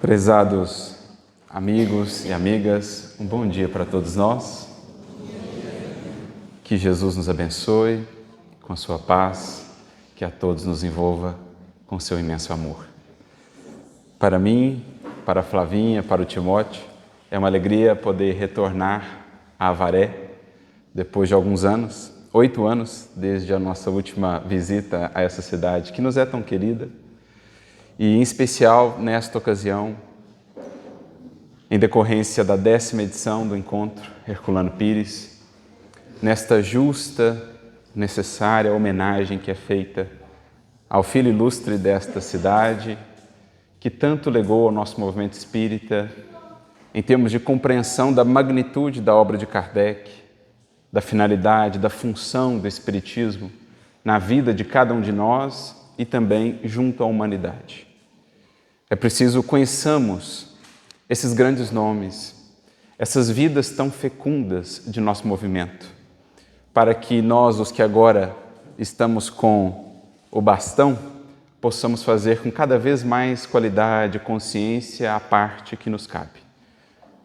Prezados amigos e amigas, um bom dia para todos nós. Que Jesus nos abençoe com a sua paz, que a todos nos envolva com seu imenso amor. Para mim, para a Flavinha, para o Timóteo, é uma alegria poder retornar a Avaré depois de alguns anos, 8 anos, desde a nossa última visita a essa cidade que nos é tão querida. E, em especial, nesta ocasião, em decorrência da 10ª edição do Encontro Herculano Pires, nesta justa, necessária homenagem que é feita ao filho ilustre desta cidade, que tanto legou ao nosso movimento espírita, em termos de compreensão da magnitude da obra de Kardec, da finalidade, da função do Espiritismo na vida de cada um de nós e também junto à humanidade. É preciso conheçamos esses grandes nomes, essas vidas tão fecundas de nosso movimento, para que nós, os que agora estamos com o bastão, possamos fazer com cada vez mais qualidade e consciência a parte que nos cabe.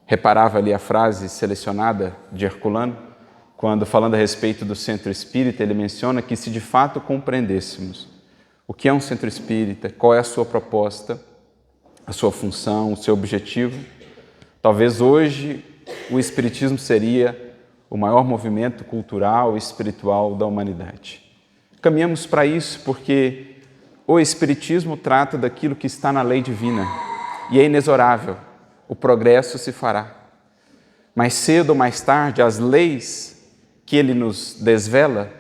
Reparava ali a frase selecionada de Herculano, quando, falando a respeito do centro espírita, ele menciona que se de fato compreendêssemos o que é um centro espírita, qual é a sua proposta, a sua função, o seu objetivo, talvez hoje o Espiritismo seria o maior movimento cultural e espiritual da humanidade. Caminhamos para isso porque o Espiritismo trata daquilo que está na lei divina e é inexorável, o progresso se fará. Mais cedo ou mais tarde, as leis que ele nos desvela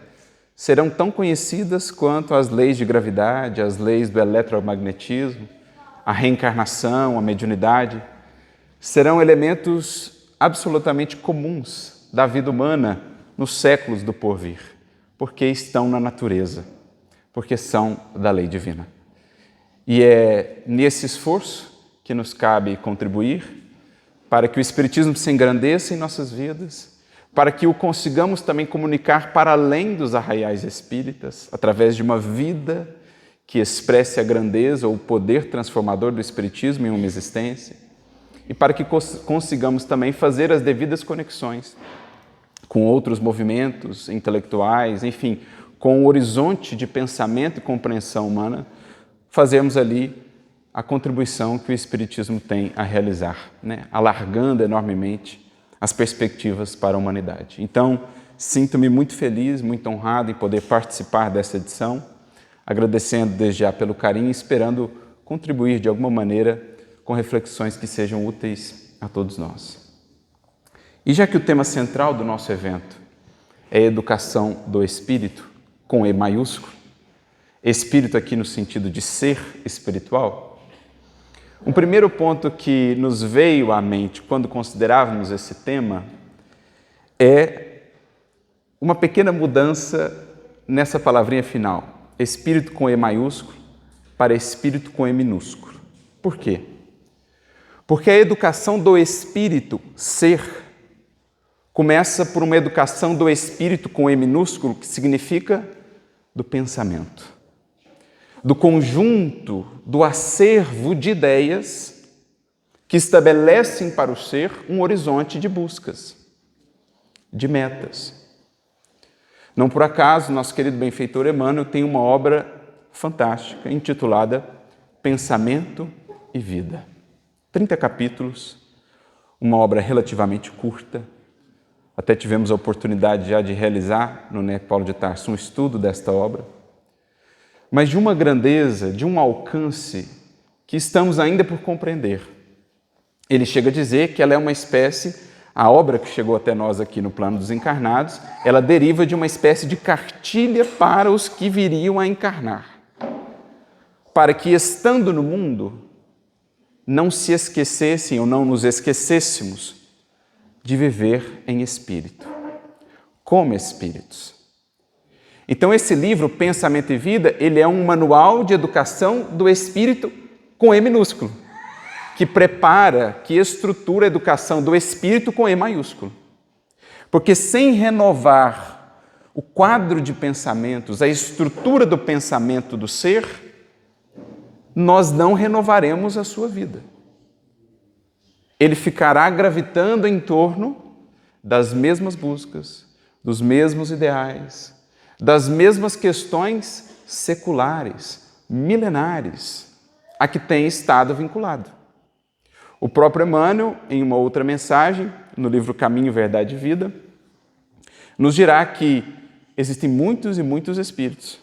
serão tão conhecidas quanto as leis de gravidade, as leis do eletromagnetismo, a reencarnação, a mediunidade, serão elementos absolutamente comuns da vida humana nos séculos do porvir, porque estão na natureza, porque são da lei divina. E é nesse esforço que nos cabe contribuir para que o Espiritismo se engrandeça em nossas vidas, para que o consigamos também comunicar para além dos arraiais espíritas, através de uma vida que expresse a grandeza ou o poder transformador do Espiritismo em uma existência, e para que consigamos também fazer as devidas conexões com outros movimentos intelectuais, enfim, com o horizonte de pensamento e compreensão humana, fazermos ali a contribuição que o Espiritismo tem a realizar, alargando enormemente as perspectivas para a humanidade. Então, sinto-me muito feliz, muito honrado em poder participar dessa edição, agradecendo desde já pelo carinho e esperando contribuir de alguma maneira com reflexões que sejam úteis a todos nós. E já que o tema central do nosso evento é a educação do espírito, com E maiúsculo, espírito aqui no sentido de ser espiritual, um primeiro ponto que nos veio à mente quando considerávamos esse tema é uma pequena mudança nessa palavrinha final. Espírito com E maiúsculo para espírito com E minúsculo. Por quê? Porque a educação do espírito, ser, começa por uma educação do espírito com E minúsculo, que significa do pensamento, do conjunto, do acervo de ideias que estabelecem para o ser um horizonte de buscas, de metas. Não por acaso, nosso querido benfeitor Emmanuel tem uma obra fantástica, intitulada Pensamento e Vida. 30 capítulos, uma obra relativamente curta. Até tivemos a oportunidade já de realizar no NEC Paulo de Tarso um estudo desta obra, mas de uma grandeza, de um alcance que estamos ainda por compreender. Ele chega a dizer que ela é uma espécie, a obra que chegou até nós aqui no plano dos encarnados, ela deriva de uma espécie de cartilha para os que viriam a encarnar, para que, estando no mundo, não se esquecessem ou não nos esquecêssemos de viver em espírito, como espíritos. Então, esse livro, Pensamento e Vida, ele é um manual de educação do espírito com E minúsculo, que prepara, que estrutura a educação do espírito com E maiúsculo. Porque sem renovar o quadro de pensamentos, a estrutura do pensamento do ser, nós não renovaremos a sua vida. ele ficará gravitando em torno das mesmas buscas, dos mesmos ideais, das mesmas questões seculares, milenares, a que tem estado vinculado. O próprio Emmanuel, em uma outra mensagem, no livro Caminho, Verdade e Vida, nos dirá que existem muitos e muitos espíritos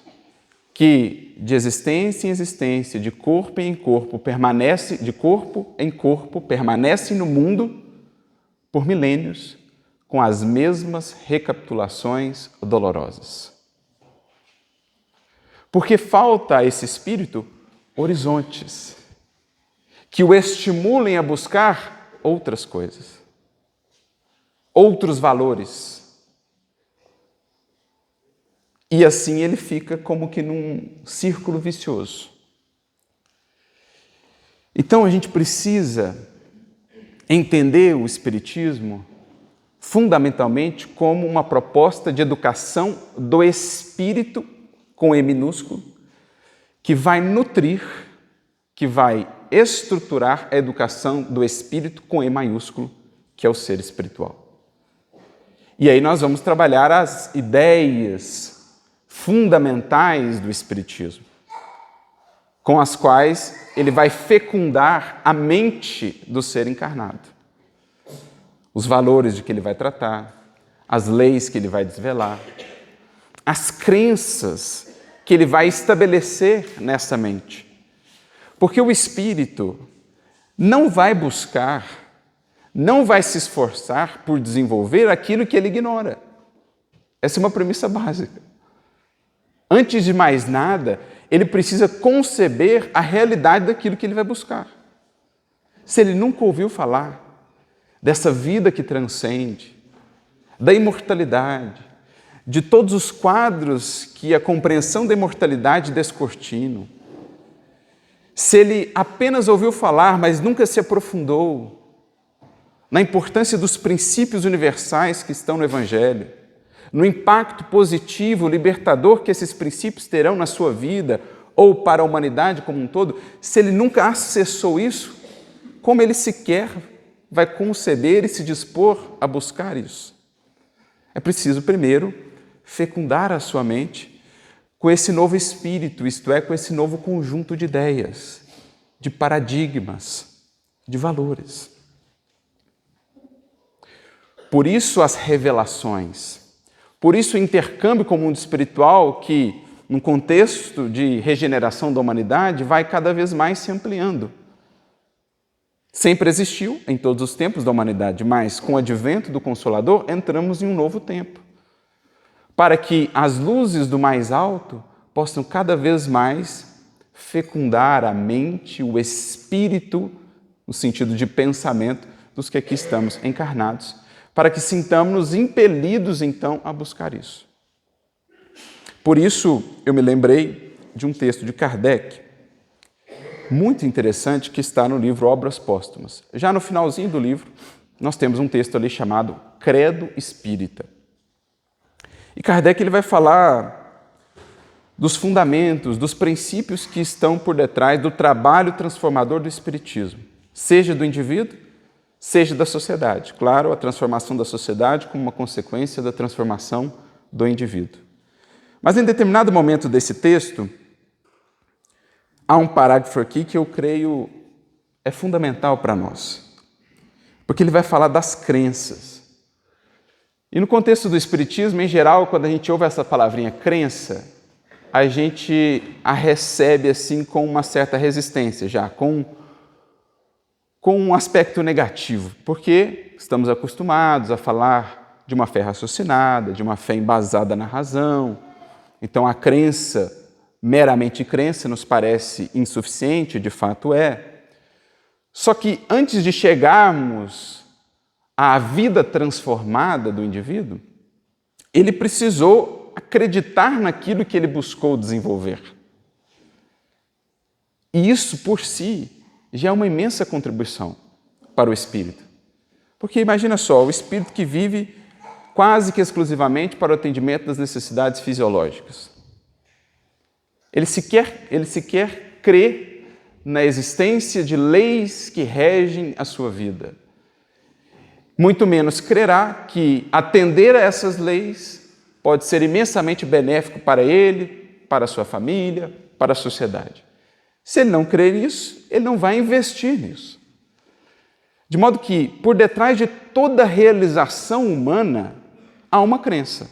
que, de existência em existência, de corpo em corpo, permanecem no mundo por milênios com as mesmas recapitulações dolorosas. Porque falta a esse espírito horizontes que o estimulem a buscar outras coisas, outros valores. E assim ele fica como que num círculo vicioso. Então a gente precisa entender o Espiritismo fundamentalmente como uma proposta de educação do espírito, com E minúsculo, que vai nutrir, que vai estruturar a educação do espírito, com E maiúsculo, que é o ser espiritual. E aí nós vamos trabalhar as ideias fundamentais do Espiritismo, com as quais ele vai fecundar a mente do ser encarnado. Os valores de que ele vai tratar, as leis que ele vai desvelar, as crenças que ele vai estabelecer nessa mente. Porque o espírito não vai buscar, não vai se esforçar por desenvolver aquilo que ele ignora. Essa é uma premissa básica. Antes de mais nada, ele precisa conceber a realidade daquilo que ele vai buscar. Se ele nunca ouviu falar dessa vida que transcende, da imortalidade, de todos os quadros que a compreensão da imortalidade descortinam, se ele apenas ouviu falar, mas nunca se aprofundou na importância dos princípios universais que estão no Evangelho, no impacto positivo, libertador que esses princípios terão na sua vida ou para a humanidade como um todo, se ele nunca acessou isso, como ele sequer vai conceber e se dispor a buscar isso? É preciso primeiro fecundar a sua mente com esse novo espírito, isto é, com esse novo conjunto de ideias, de paradigmas, de valores. Por isso as revelações, por isso o intercâmbio com o mundo espiritual que, num contexto de regeneração da humanidade, vai cada vez mais se ampliando. Sempre existiu em todos os tempos da humanidade, mas com o advento do Consolador entramos em um novo tempo, para que as luzes do mais alto possam cada vez mais fecundar a mente, o espírito, no sentido de pensamento, dos que aqui estamos encarnados, para que sintamos-nos impelidos, então, a buscar isso. Por isso, eu me lembrei de um texto de Kardec, muito interessante, que está no livro Obras Póstumas. Já no finalzinho do livro, nós temos um texto ali chamado Credo Espírita. E Kardec ele vai falar dos fundamentos, dos princípios que estão por detrás do trabalho transformador do Espiritismo, seja do indivíduo, seja da sociedade. Claro, a transformação da sociedade como uma consequência da transformação do indivíduo. Mas em determinado momento desse texto, há um parágrafo aqui que eu creio é fundamental para nós, porque ele vai falar das crenças. E no contexto do Espiritismo, em geral, quando a gente ouve essa palavrinha crença, a gente a recebe assim com uma certa resistência, já com um aspecto negativo, porque estamos acostumados a falar de uma fé raciocinada, de uma fé embasada na razão. Então a crença, meramente crença, nos parece insuficiente, de fato é. Só que antes de chegarmos à vida transformada do indivíduo, ele precisou acreditar naquilo que ele buscou desenvolver. E isso, por si, já é uma imensa contribuição para o espírito. Porque imagina só, o espírito que vive quase que exclusivamente para o atendimento das necessidades fisiológicas. Ele sequer crê na existência de leis que regem a sua vida, muito menos crerá que atender a essas leis pode ser imensamente benéfico para ele, para a sua família, para a sociedade. Se ele não crer nisso, ele não vai investir nisso. De modo que, por detrás de toda realização humana, há uma crença.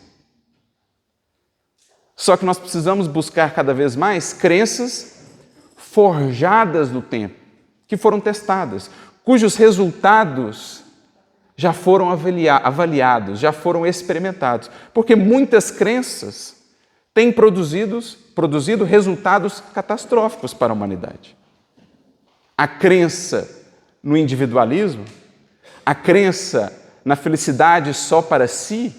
Só que nós precisamos buscar cada vez mais crenças forjadas no tempo, que foram testadas, cujos resultados já foram avaliados, já foram experimentados. Porque muitas crenças têm produzido resultados catastróficos para a humanidade. A crença no individualismo, a crença na felicidade só para si,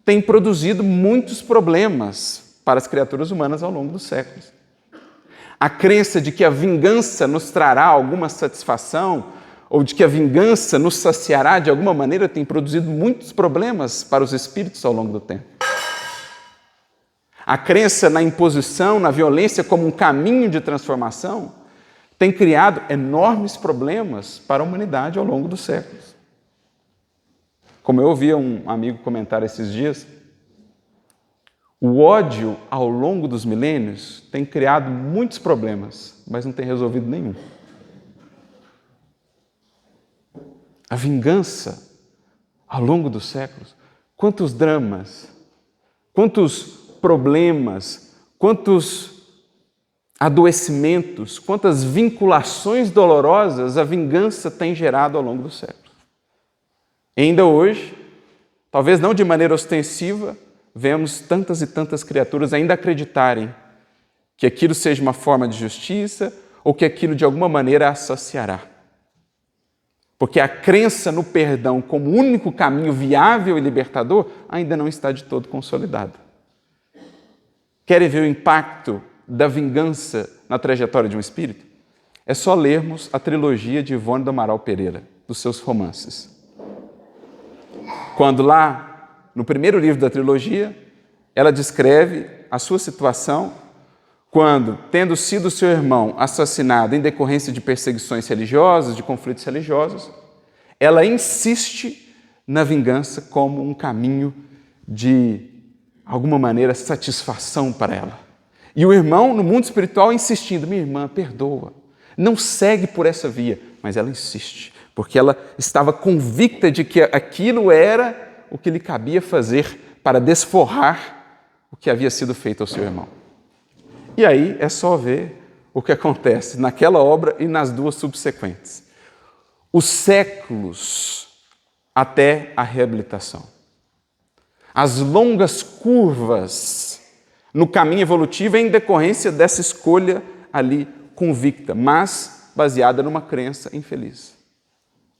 tem produzido muitos problemas para as criaturas humanas ao longo dos séculos. A crença de que a vingança nos trará alguma satisfação, ou de que a vingança nos saciará de alguma maneira, tem produzido muitos problemas para os espíritos ao longo do tempo. A crença na imposição, na violência como um caminho de transformação, tem criado enormes problemas para a humanidade ao longo dos séculos. Como eu ouvi um amigo comentar esses dias, o ódio ao longo dos milênios tem criado muitos problemas, mas não tem resolvido nenhum. A vingança ao longo dos séculos, quantos dramas, quantos problemas, quantos adoecimentos, quantas vinculações dolorosas a vingança tem gerado ao longo dos séculos. E ainda hoje, talvez não de maneira ostensiva, vemos tantas e tantas criaturas ainda acreditarem que aquilo seja uma forma de justiça ou que aquilo de alguma maneira a saciará. Porque a crença no perdão como único caminho viável e libertador ainda não está de todo consolidada. Querem ver o impacto da vingança na trajetória de um espírito? É só lermos a trilogia de Ivone do Amaral Pereira, dos seus romances. Quando lá, no primeiro livro da trilogia, ela descreve a sua situação quando, tendo sido seu irmão assassinado em decorrência de perseguições religiosas, de conflitos religiosos, ela insiste na vingança como um caminho de, alguma maneira, satisfação para ela. E o irmão, no mundo espiritual, insistindo, minha irmã, perdoa, não segue por essa via. Mas ela insiste, porque ela estava convicta de que aquilo era o que lhe cabia fazer para desforrar o que havia sido feito ao seu irmão. E aí é só ver o que acontece naquela obra e nas duas subsequentes. Os séculos até a reabilitação. As longas curvas no caminho evolutivo em decorrência dessa escolha ali convicta, mas baseada numa crença infeliz,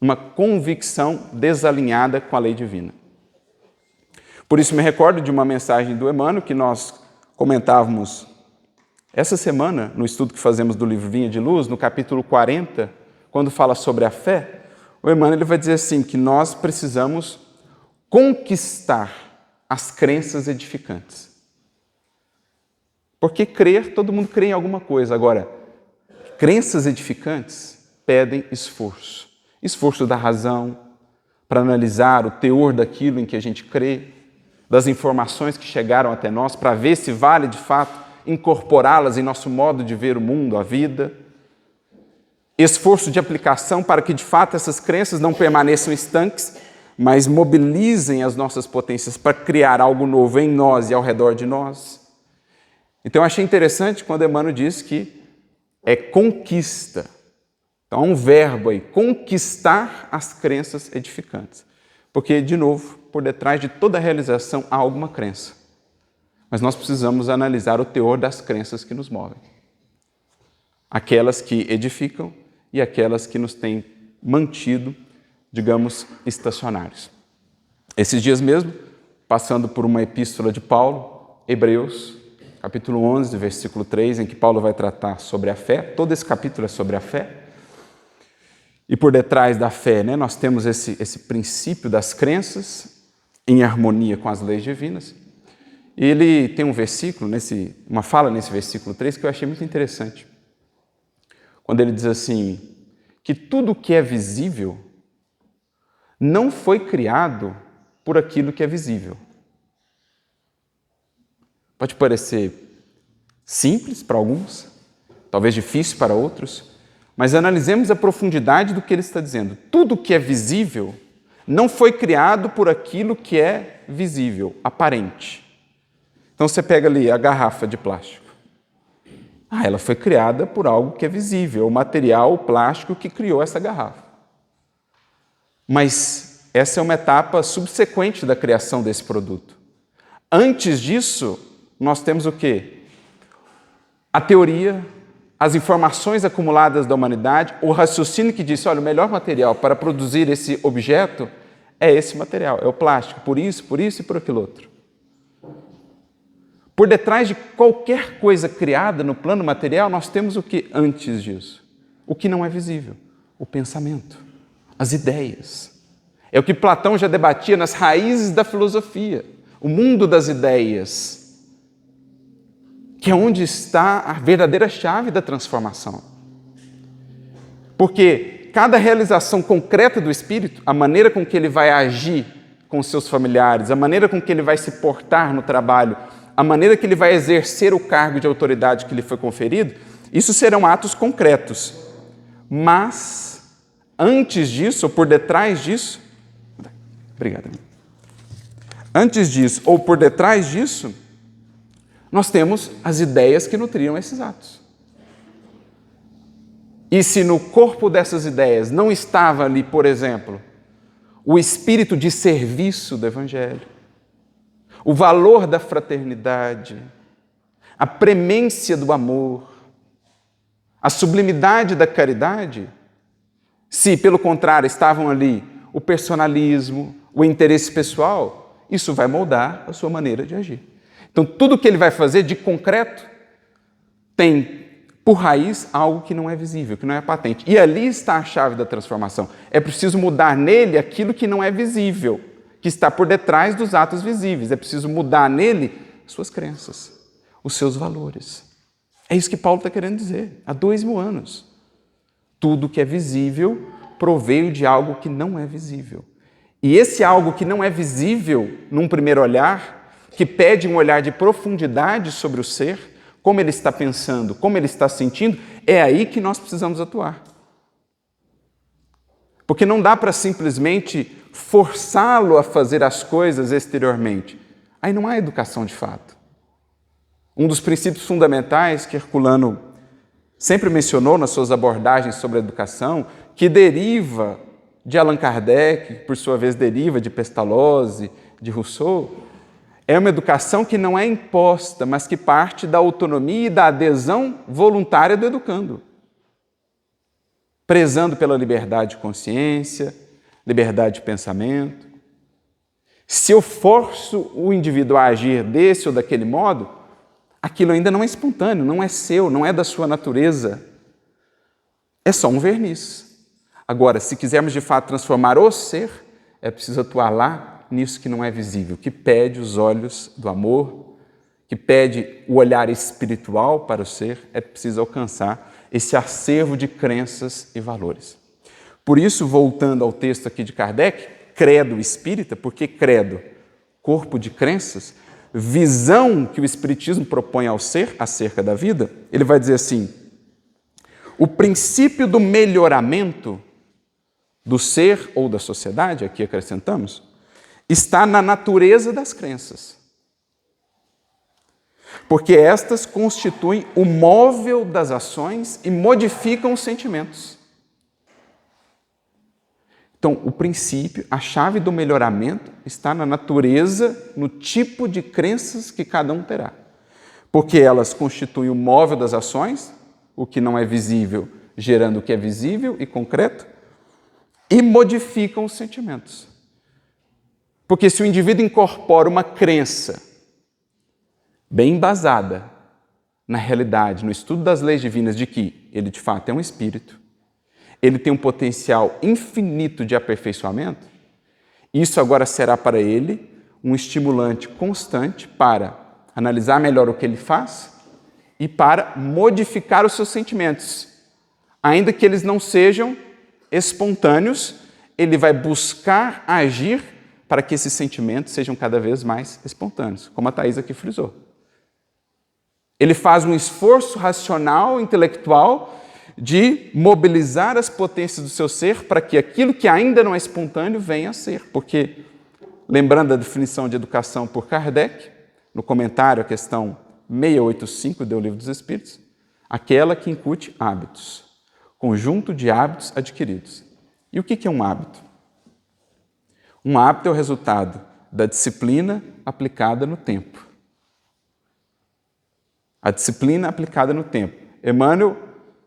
uma convicção desalinhada com a lei divina. Por isso me recordo de uma mensagem do Emmanuel que nós comentávamos essa semana no estudo que fazemos do livro Vinha de Luz, no capítulo 40, quando fala sobre a fé. O Emmanuel ele vai dizer assim, que nós precisamos conquistar as crenças edificantes. Porque crer, todo mundo crê em alguma coisa. Agora, crenças edificantes pedem esforço. Esforço da razão, para analisar o teor daquilo em que a gente crê, das informações que chegaram até nós, para ver se vale, de fato, incorporá-las em nosso modo de ver o mundo, a vida. Esforço de aplicação para que, de fato, essas crenças não permaneçam estanques, mas mobilizem as nossas potências para criar algo novo em nós e ao redor de nós. Então, eu achei interessante quando Emmanuel diz que é conquista. Então, há um verbo aí, conquistar as crenças edificantes. Porque, de novo, por detrás de toda realização há alguma crença. Mas nós precisamos analisar o teor das crenças que nos movem. Aquelas que edificam e aquelas que nos têm mantido, digamos, estacionários. Esses dias mesmo, passando por uma epístola de Paulo, Hebreus, capítulo 11, versículo 3, em que Paulo vai tratar sobre a fé. Todo esse capítulo é sobre a fé. E por detrás da fé, nós temos esse princípio das crenças em harmonia com as leis divinas. E ele tem um versículo, uma fala nesse versículo 3 que eu achei muito interessante. Quando ele diz assim, que tudo que é visível não foi criado por aquilo que é visível. Pode parecer simples para alguns, talvez difícil para outros, mas analisemos a profundidade do que ele está dizendo. Tudo que é visível não foi criado por aquilo que é visível, aparente. Então você pega ali a garrafa de plástico. Ela foi criada por algo que é visível, o material, o plástico que criou essa garrafa. Mas essa é uma etapa subsequente da criação desse produto. Antes disso, nós temos o quê? A teoria, as informações acumuladas da humanidade, o raciocínio que disse, olha, o melhor material para produzir esse objeto é esse material, é o plástico, por isso e por aquilo outro. Por detrás de qualquer coisa criada no plano material, nós temos o que antes disso? O que não é visível, o pensamento, as ideias. É o que Platão já debatia nas raízes da filosofia, o mundo das ideias, que é onde está a verdadeira chave da transformação. Porque cada realização concreta do espírito, a maneira com que ele vai agir com seus familiares, a maneira com que ele vai se portar no trabalho, a maneira que ele vai exercer o cargo de autoridade que lhe foi conferido, isso serão atos concretos. Mas, antes disso, ou por detrás disso, obrigado. Antes disso, ou por detrás disso, nós temos as ideias que nutriam esses atos. E se no corpo dessas ideias não estava ali, por exemplo, o espírito de serviço do Evangelho, o valor da fraternidade, a premência do amor, a sublimidade da caridade, se, pelo contrário, estavam ali o personalismo, o interesse pessoal, isso vai moldar a sua maneira de agir. Então, tudo que ele vai fazer de concreto tem, por raiz, algo que não é visível, que não é patente. E ali está a chave da transformação. É preciso mudar nele aquilo que não é visível, que está por detrás dos atos visíveis. É preciso mudar nele suas crenças, os seus valores. É isso que Paulo está querendo dizer há 2000 anos. Tudo que é visível proveio de algo que não é visível. E esse algo que não é visível, num primeiro olhar, que pede um olhar de profundidade sobre o ser, como ele está pensando, como ele está sentindo, é aí que nós precisamos atuar. Porque não dá para simplesmente forçá-lo a fazer as coisas exteriormente. Aí não há educação de fato. Um dos princípios fundamentais que Herculano sempre mencionou nas suas abordagens sobre a educação, que deriva de Allan Kardec, que por sua vez deriva de Pestalozzi, de Rousseau, é uma educação que não é imposta, mas que parte da autonomia e da adesão voluntária do educando. Prezando pela liberdade de consciência, liberdade de pensamento. Se eu forço o indivíduo a agir desse ou daquele modo, aquilo ainda não é espontâneo, não é seu, não é da sua natureza. É só um verniz. Agora, se quisermos de fato transformar o ser, é preciso atuar lá nisso que não é visível, que pede os olhos do amor, que pede o olhar espiritual para o ser, é preciso alcançar esse acervo de crenças e valores. Por isso, voltando ao texto aqui de Kardec, credo espírita, porque credo, corpo de crenças, visão que o Espiritismo propõe ao ser acerca da vida, ele vai dizer assim, o princípio do melhoramento do ser ou da sociedade, aqui acrescentamos, está na natureza das crenças. Porque estas constituem o móvel das ações e modificam os sentimentos. Então, o princípio, a chave do melhoramento está na natureza, no tipo de crenças que cada um terá. Porque elas constituem o móvel das ações, o que não é visível, gerando o que é visível e concreto, e modificam os sentimentos. Porque se o indivíduo incorpora uma crença bem embasada na realidade, no estudo das leis divinas de que ele de fato é um espírito, ele tem um potencial infinito de aperfeiçoamento, isso agora será para ele um estimulante constante para analisar melhor o que ele faz e para modificar os seus sentimentos, ainda que eles não sejam espontâneos ele vai buscar agir para que esses sentimentos sejam cada vez mais espontâneos, como a Thaís aqui frisou. Ele faz um esforço racional, intelectual, de mobilizar as potências do seu ser para que aquilo que ainda não é espontâneo venha a ser. Porque, lembrando da definição de educação por Kardec, no comentário à questão 685 do Livro dos Espíritos, aquela que incute hábitos, conjunto de hábitos adquiridos. E o que é um hábito? Um hábito é o resultado da disciplina aplicada no tempo. A disciplina aplicada no tempo. Emmanuel,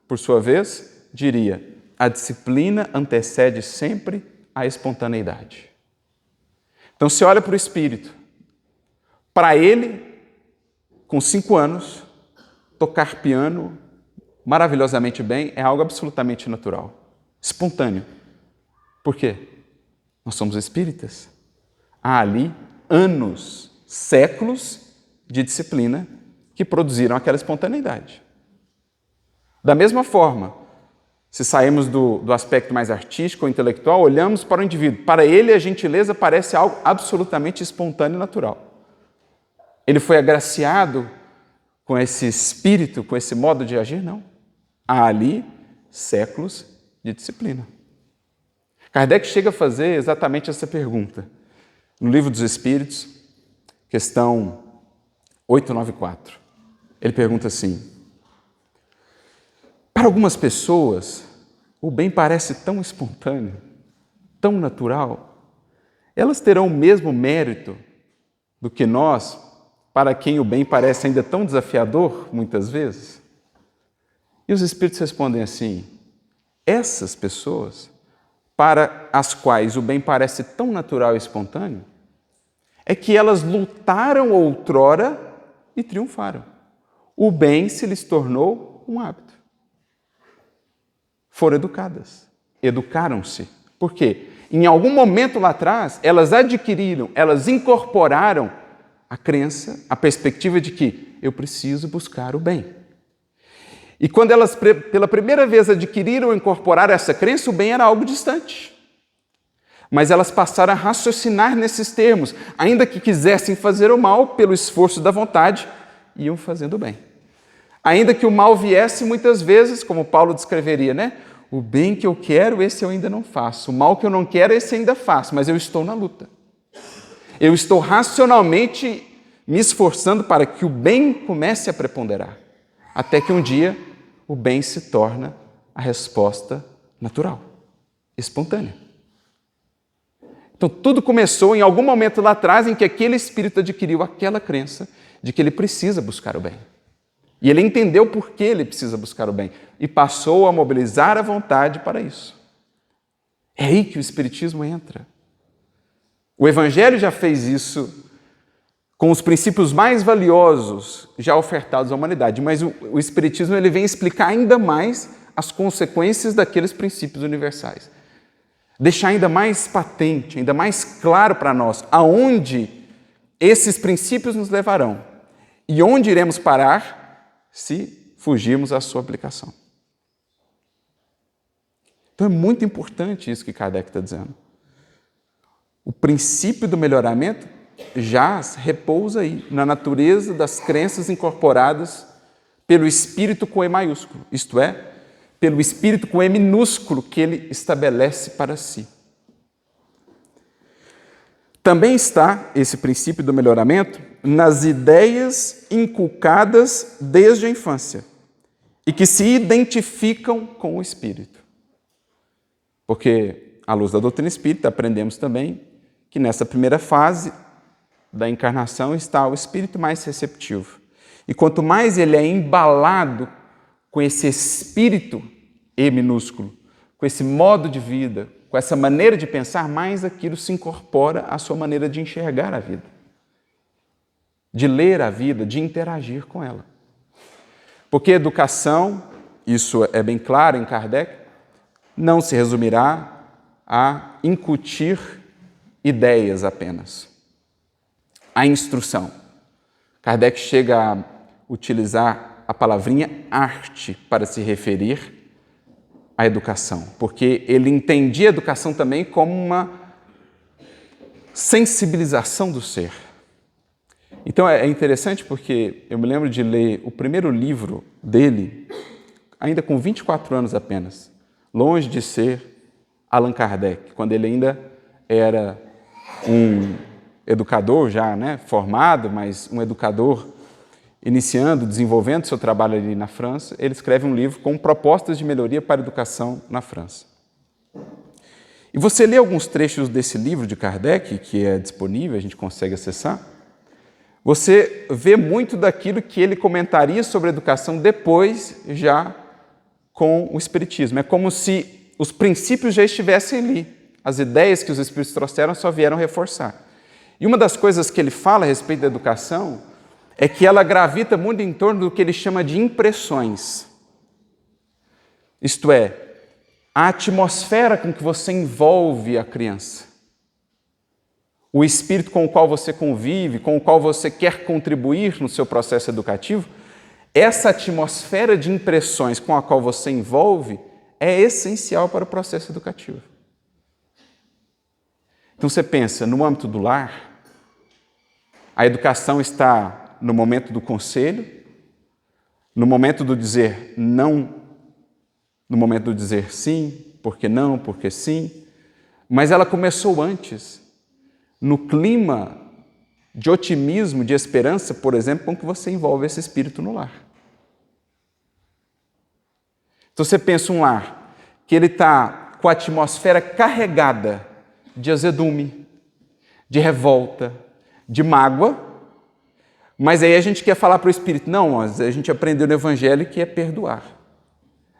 por sua vez, diria: a disciplina antecede sempre a espontaneidade. Então, você olha para o espírito. Para ele, com 5 anos, tocar piano maravilhosamente bem é algo absolutamente natural, espontâneo. Por quê? Nós somos espíritas. Há ali anos, séculos de disciplina que produziram aquela espontaneidade. Da mesma forma, se saímos do aspecto mais artístico ou intelectual, olhamos para o indivíduo. Para ele, a gentileza parece algo absolutamente espontâneo e natural. Ele foi agraciado com esse espírito, com esse modo de agir? Não. Há ali séculos de disciplina. Kardec chega a fazer exatamente essa pergunta. No Livro dos Espíritos, questão 894. Ele pergunta assim: para algumas pessoas, o bem parece tão espontâneo, tão natural. Elas terão o mesmo mérito do que nós, para quem o bem parece ainda tão desafiador, muitas vezes? E os Espíritos respondem assim: essas pessoas, para as quais o bem parece tão natural e espontâneo, é que elas lutaram outrora e triunfaram. O bem se lhes tornou um hábito. Foram educadas, educaram-se. Por quê? Em algum momento lá atrás, elas adquiriram, elas incorporaram a crença, a perspectiva de que eu preciso buscar o bem. E quando elas, pela primeira vez, adquiriram ou incorporaram essa crença, o bem era algo distante. Mas elas passaram a raciocinar nesses termos. Ainda que quisessem fazer o mal, pelo esforço da vontade, iam fazendo o bem. Ainda que o mal viesse, muitas vezes, como Paulo descreveria, né? O bem que eu quero, esse eu ainda não faço. O mal que eu não quero, esse eu ainda faço. Mas eu estou na luta. Eu estou racionalmente me esforçando para que o bem comece a preponderar. Até que um dia o bem se torna a resposta natural, espontânea. Então tudo começou em algum momento lá atrás em que aquele espírito adquiriu aquela crença de que ele precisa buscar o bem. E ele entendeu por que ele precisa buscar o bem e passou a mobilizar a vontade para isso. É aí que o Espiritismo entra. O Evangelho já fez isso com os princípios mais valiosos já ofertados à humanidade, mas o Espiritismo ele vem explicar ainda mais as consequências daqueles princípios universais. Deixar ainda mais patente, ainda mais claro para nós aonde esses princípios nos levarão e onde iremos parar se fugirmos à sua aplicação. Então é muito importante isso que Kardec está dizendo. O princípio do melhoramento já repousa aí, na natureza das crenças incorporadas pelo Espírito com E maiúsculo, isto é, pelo Espírito com E minúsculo que ele estabelece para si. Também está esse princípio do melhoramento nas ideias inculcadas desde a infância e que se identificam com o Espírito. Porque, à luz da doutrina espírita, aprendemos também que nessa primeira fase da encarnação está o espírito mais receptivo. E quanto mais ele é embalado com esse espírito E minúsculo, com esse modo de vida, com essa maneira de pensar, mais aquilo se incorpora à sua maneira de enxergar a vida, de ler a vida, de interagir com ela. Porque educação, isso é bem claro em Kardec, não se resumirá a incutir ideias apenas. A instrução. Kardec chega a utilizar a palavrinha arte para se referir a educação, porque ele entendia a educação também como uma sensibilização do ser. Então é interessante porque eu me lembro de ler o primeiro livro dele, ainda com 24 anos apenas, longe de ser Allan Kardec, quando ele ainda era um educador já, né, formado, mas um educador iniciando, desenvolvendo seu trabalho ali na França. Ele escreve um livro com propostas de melhoria para a educação na França. E você lê alguns trechos desse livro de Kardec, que é disponível, a gente consegue acessar, você vê muito daquilo que ele comentaria sobre a educação depois, já com o Espiritismo. É como se os princípios já estivessem ali. As ideias que os Espíritos trouxeram só vieram reforçar. E uma das coisas que ele fala a respeito da educação é que ela gravita muito em torno do que ele chama de impressões. Isto é, a atmosfera com que você envolve a criança. O espírito com o qual você convive, com o qual você quer contribuir no seu processo educativo, essa atmosfera de impressões com a qual você envolve é essencial para o processo educativo. Então você pensa, no âmbito do lar, a educação está no momento do conselho, no momento do dizer não, no momento do dizer sim, porque não, porque sim, mas ela começou antes, no clima de otimismo, de esperança, por exemplo, com que você envolve esse espírito no lar. Então você pensa um lar que ele está com a atmosfera carregada de azedume, de revolta, de mágoa, mas aí a gente quer falar para o espírito, não, a gente aprendeu no Evangelho que é perdoar.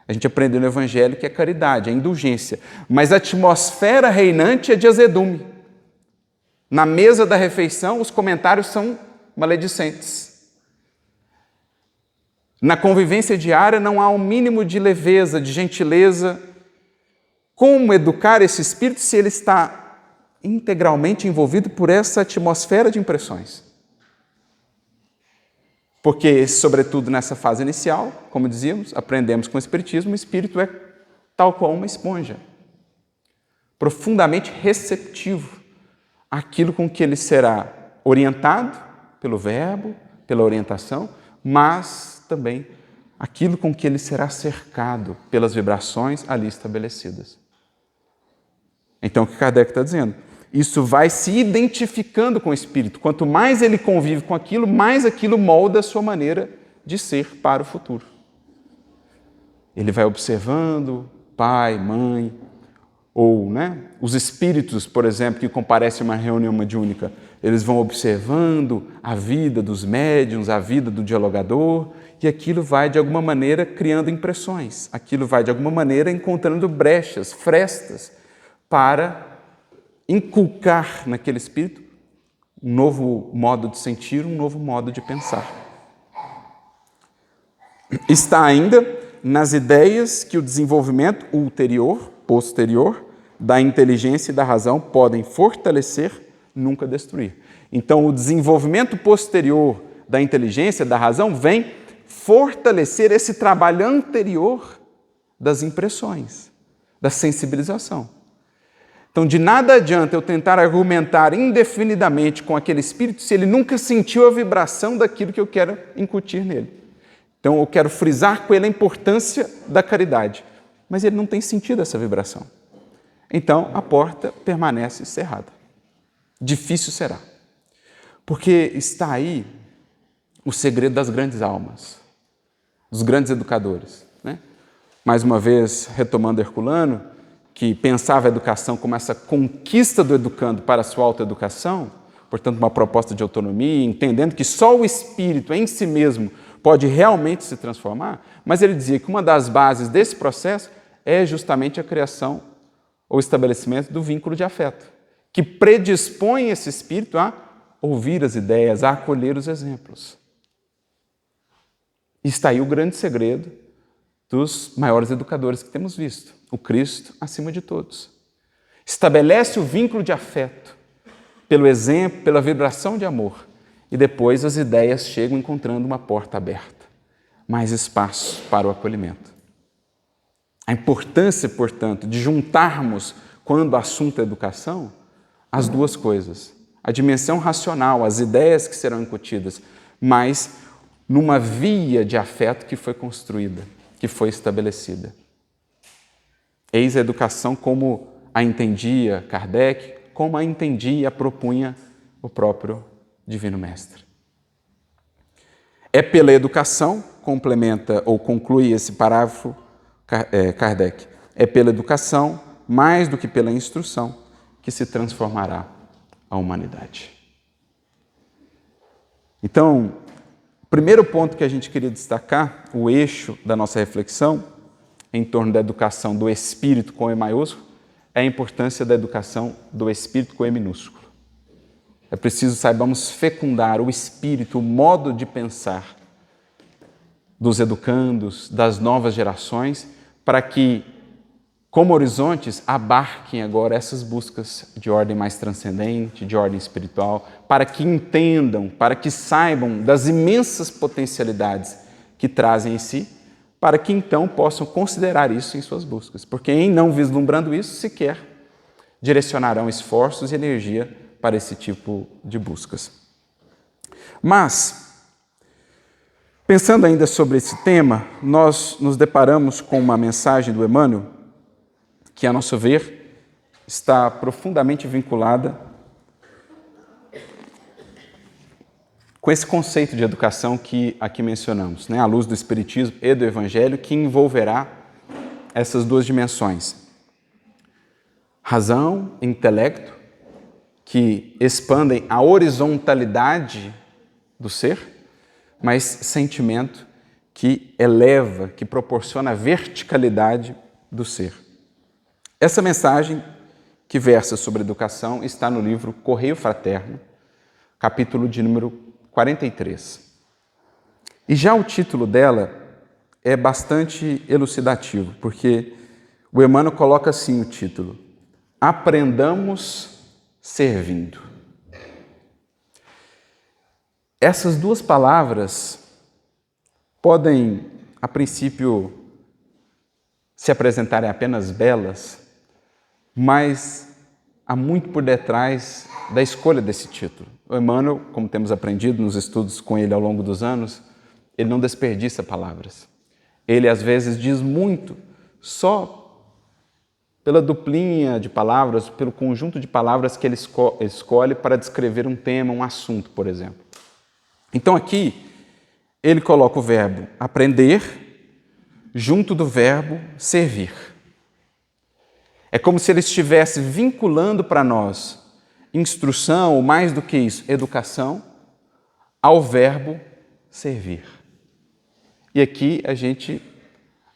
A gente aprendeu no Evangelho que é caridade, é indulgência. Mas a atmosfera reinante é de azedume. Na mesa da refeição, os comentários são maledicentes. Na convivência diária não há um mínimo de leveza, de gentileza. Como educar esse espírito se ele está integralmente envolvido por essa atmosfera de impressões? Porque, sobretudo nessa fase inicial, como dizíamos, aprendemos com o Espiritismo, o espírito é tal qual uma esponja, profundamente receptivo àquilo com que ele será orientado pelo verbo, pela orientação, mas também aquilo com que ele será cercado pelas vibrações ali estabelecidas. Então, o que Kardec está dizendo? Isso vai se identificando com o espírito. Quanto mais ele convive com aquilo, mais aquilo molda a sua maneira de ser para o futuro. Ele vai observando pai, mãe, ou os espíritos, por exemplo, que comparecem a uma reunião mediúnica, eles vão observando a vida dos médiuns, a vida do dialogador, e aquilo vai, de alguma maneira, criando impressões. Aquilo vai, de alguma maneira, encontrando brechas, frestas, para inculcar naquele espírito um novo modo de sentir, um novo modo de pensar. Está ainda nas ideias que o desenvolvimento ulterior, posterior, da inteligência e da razão podem fortalecer, nunca destruir. Então, o desenvolvimento posterior da inteligência, da razão, vem fortalecer esse trabalho anterior das impressões, da sensibilização. Então, de nada adianta eu tentar argumentar indefinidamente com aquele espírito se ele nunca sentiu a vibração daquilo que eu quero incutir nele. Então, eu quero frisar com ele a importância da caridade, mas ele não tem sentido essa vibração. Então, a porta permanece cerrada. Difícil será. Porque está aí o segredo das grandes almas, dos grandes educadores. Mais uma vez, retomando Herculano, que pensava a educação como essa conquista do educando para a sua autoeducação, portanto, uma proposta de autonomia, entendendo que só o espírito em si mesmo pode realmente se transformar, mas ele dizia que uma das bases desse processo é justamente a criação ou estabelecimento do vínculo de afeto, que predispõe esse espírito a ouvir as ideias, a acolher os exemplos. E está aí o grande segredo dos maiores educadores que temos visto, o Cristo acima de todos. Estabelece o vínculo de afeto pelo exemplo, pela vibração de amor, e depois as ideias chegam encontrando uma porta aberta, mais espaço para o acolhimento. A importância, portanto, de juntarmos, quando o assunto é educação, as duas coisas. A dimensão racional, as ideias que serão incutidas, mas numa via de afeto que foi construída, que foi estabelecida. Eis a educação como a entendia Kardec, como a entendia e a propunha o próprio Divino Mestre. É pela educação, complementa ou conclui esse parágrafo Kardec, é pela educação, mais do que pela instrução, que se transformará a humanidade. Então, o primeiro ponto que a gente queria destacar, o eixo da nossa reflexão, em torno da educação do espírito com E maiúsculo, é a importância da educação do espírito com E minúsculo. É preciso saibamos fecundar o espírito, o modo de pensar dos educandos, das novas gerações, para que, como horizontes, abarquem agora essas buscas de ordem mais transcendente, de ordem espiritual, para que entendam, para que saibam das imensas potencialidades que trazem em si, para que então possam considerar isso em suas buscas. Porque em não vislumbrando isso, sequer direcionarão esforços e energia para esse tipo de buscas. Mas, pensando ainda sobre esse tema, nós nos deparamos com uma mensagem do Emmanuel que, a nosso ver, está profundamente vinculada com esse conceito de educação que aqui mencionamos, à luz do Espiritismo e do Evangelho, que envolverá essas duas dimensões. Razão e intelecto, que expandem a horizontalidade do ser, mas sentimento que eleva, que proporciona a verticalidade do ser. Essa mensagem que versa sobre educação está no livro Correio Fraterno, capítulo de número 43. E já o título dela é bastante elucidativo, porque o Emmanuel coloca assim o título: Aprendamos servindo. Essas duas palavras podem, a princípio, se apresentarem apenas belas, mas há muito por detrás da escolha desse título. O Emmanuel, como temos aprendido nos estudos com ele ao longo dos anos, ele não desperdiça palavras. Ele, às vezes, diz muito só pela duplinha de palavras, pelo conjunto de palavras que ele escolhe para descrever um tema, um assunto, por exemplo. Então, aqui, ele coloca o verbo aprender junto do verbo servir. É como se ele estivesse vinculando para nós instrução, ou mais do que isso, educação, ao verbo servir. E aqui a gente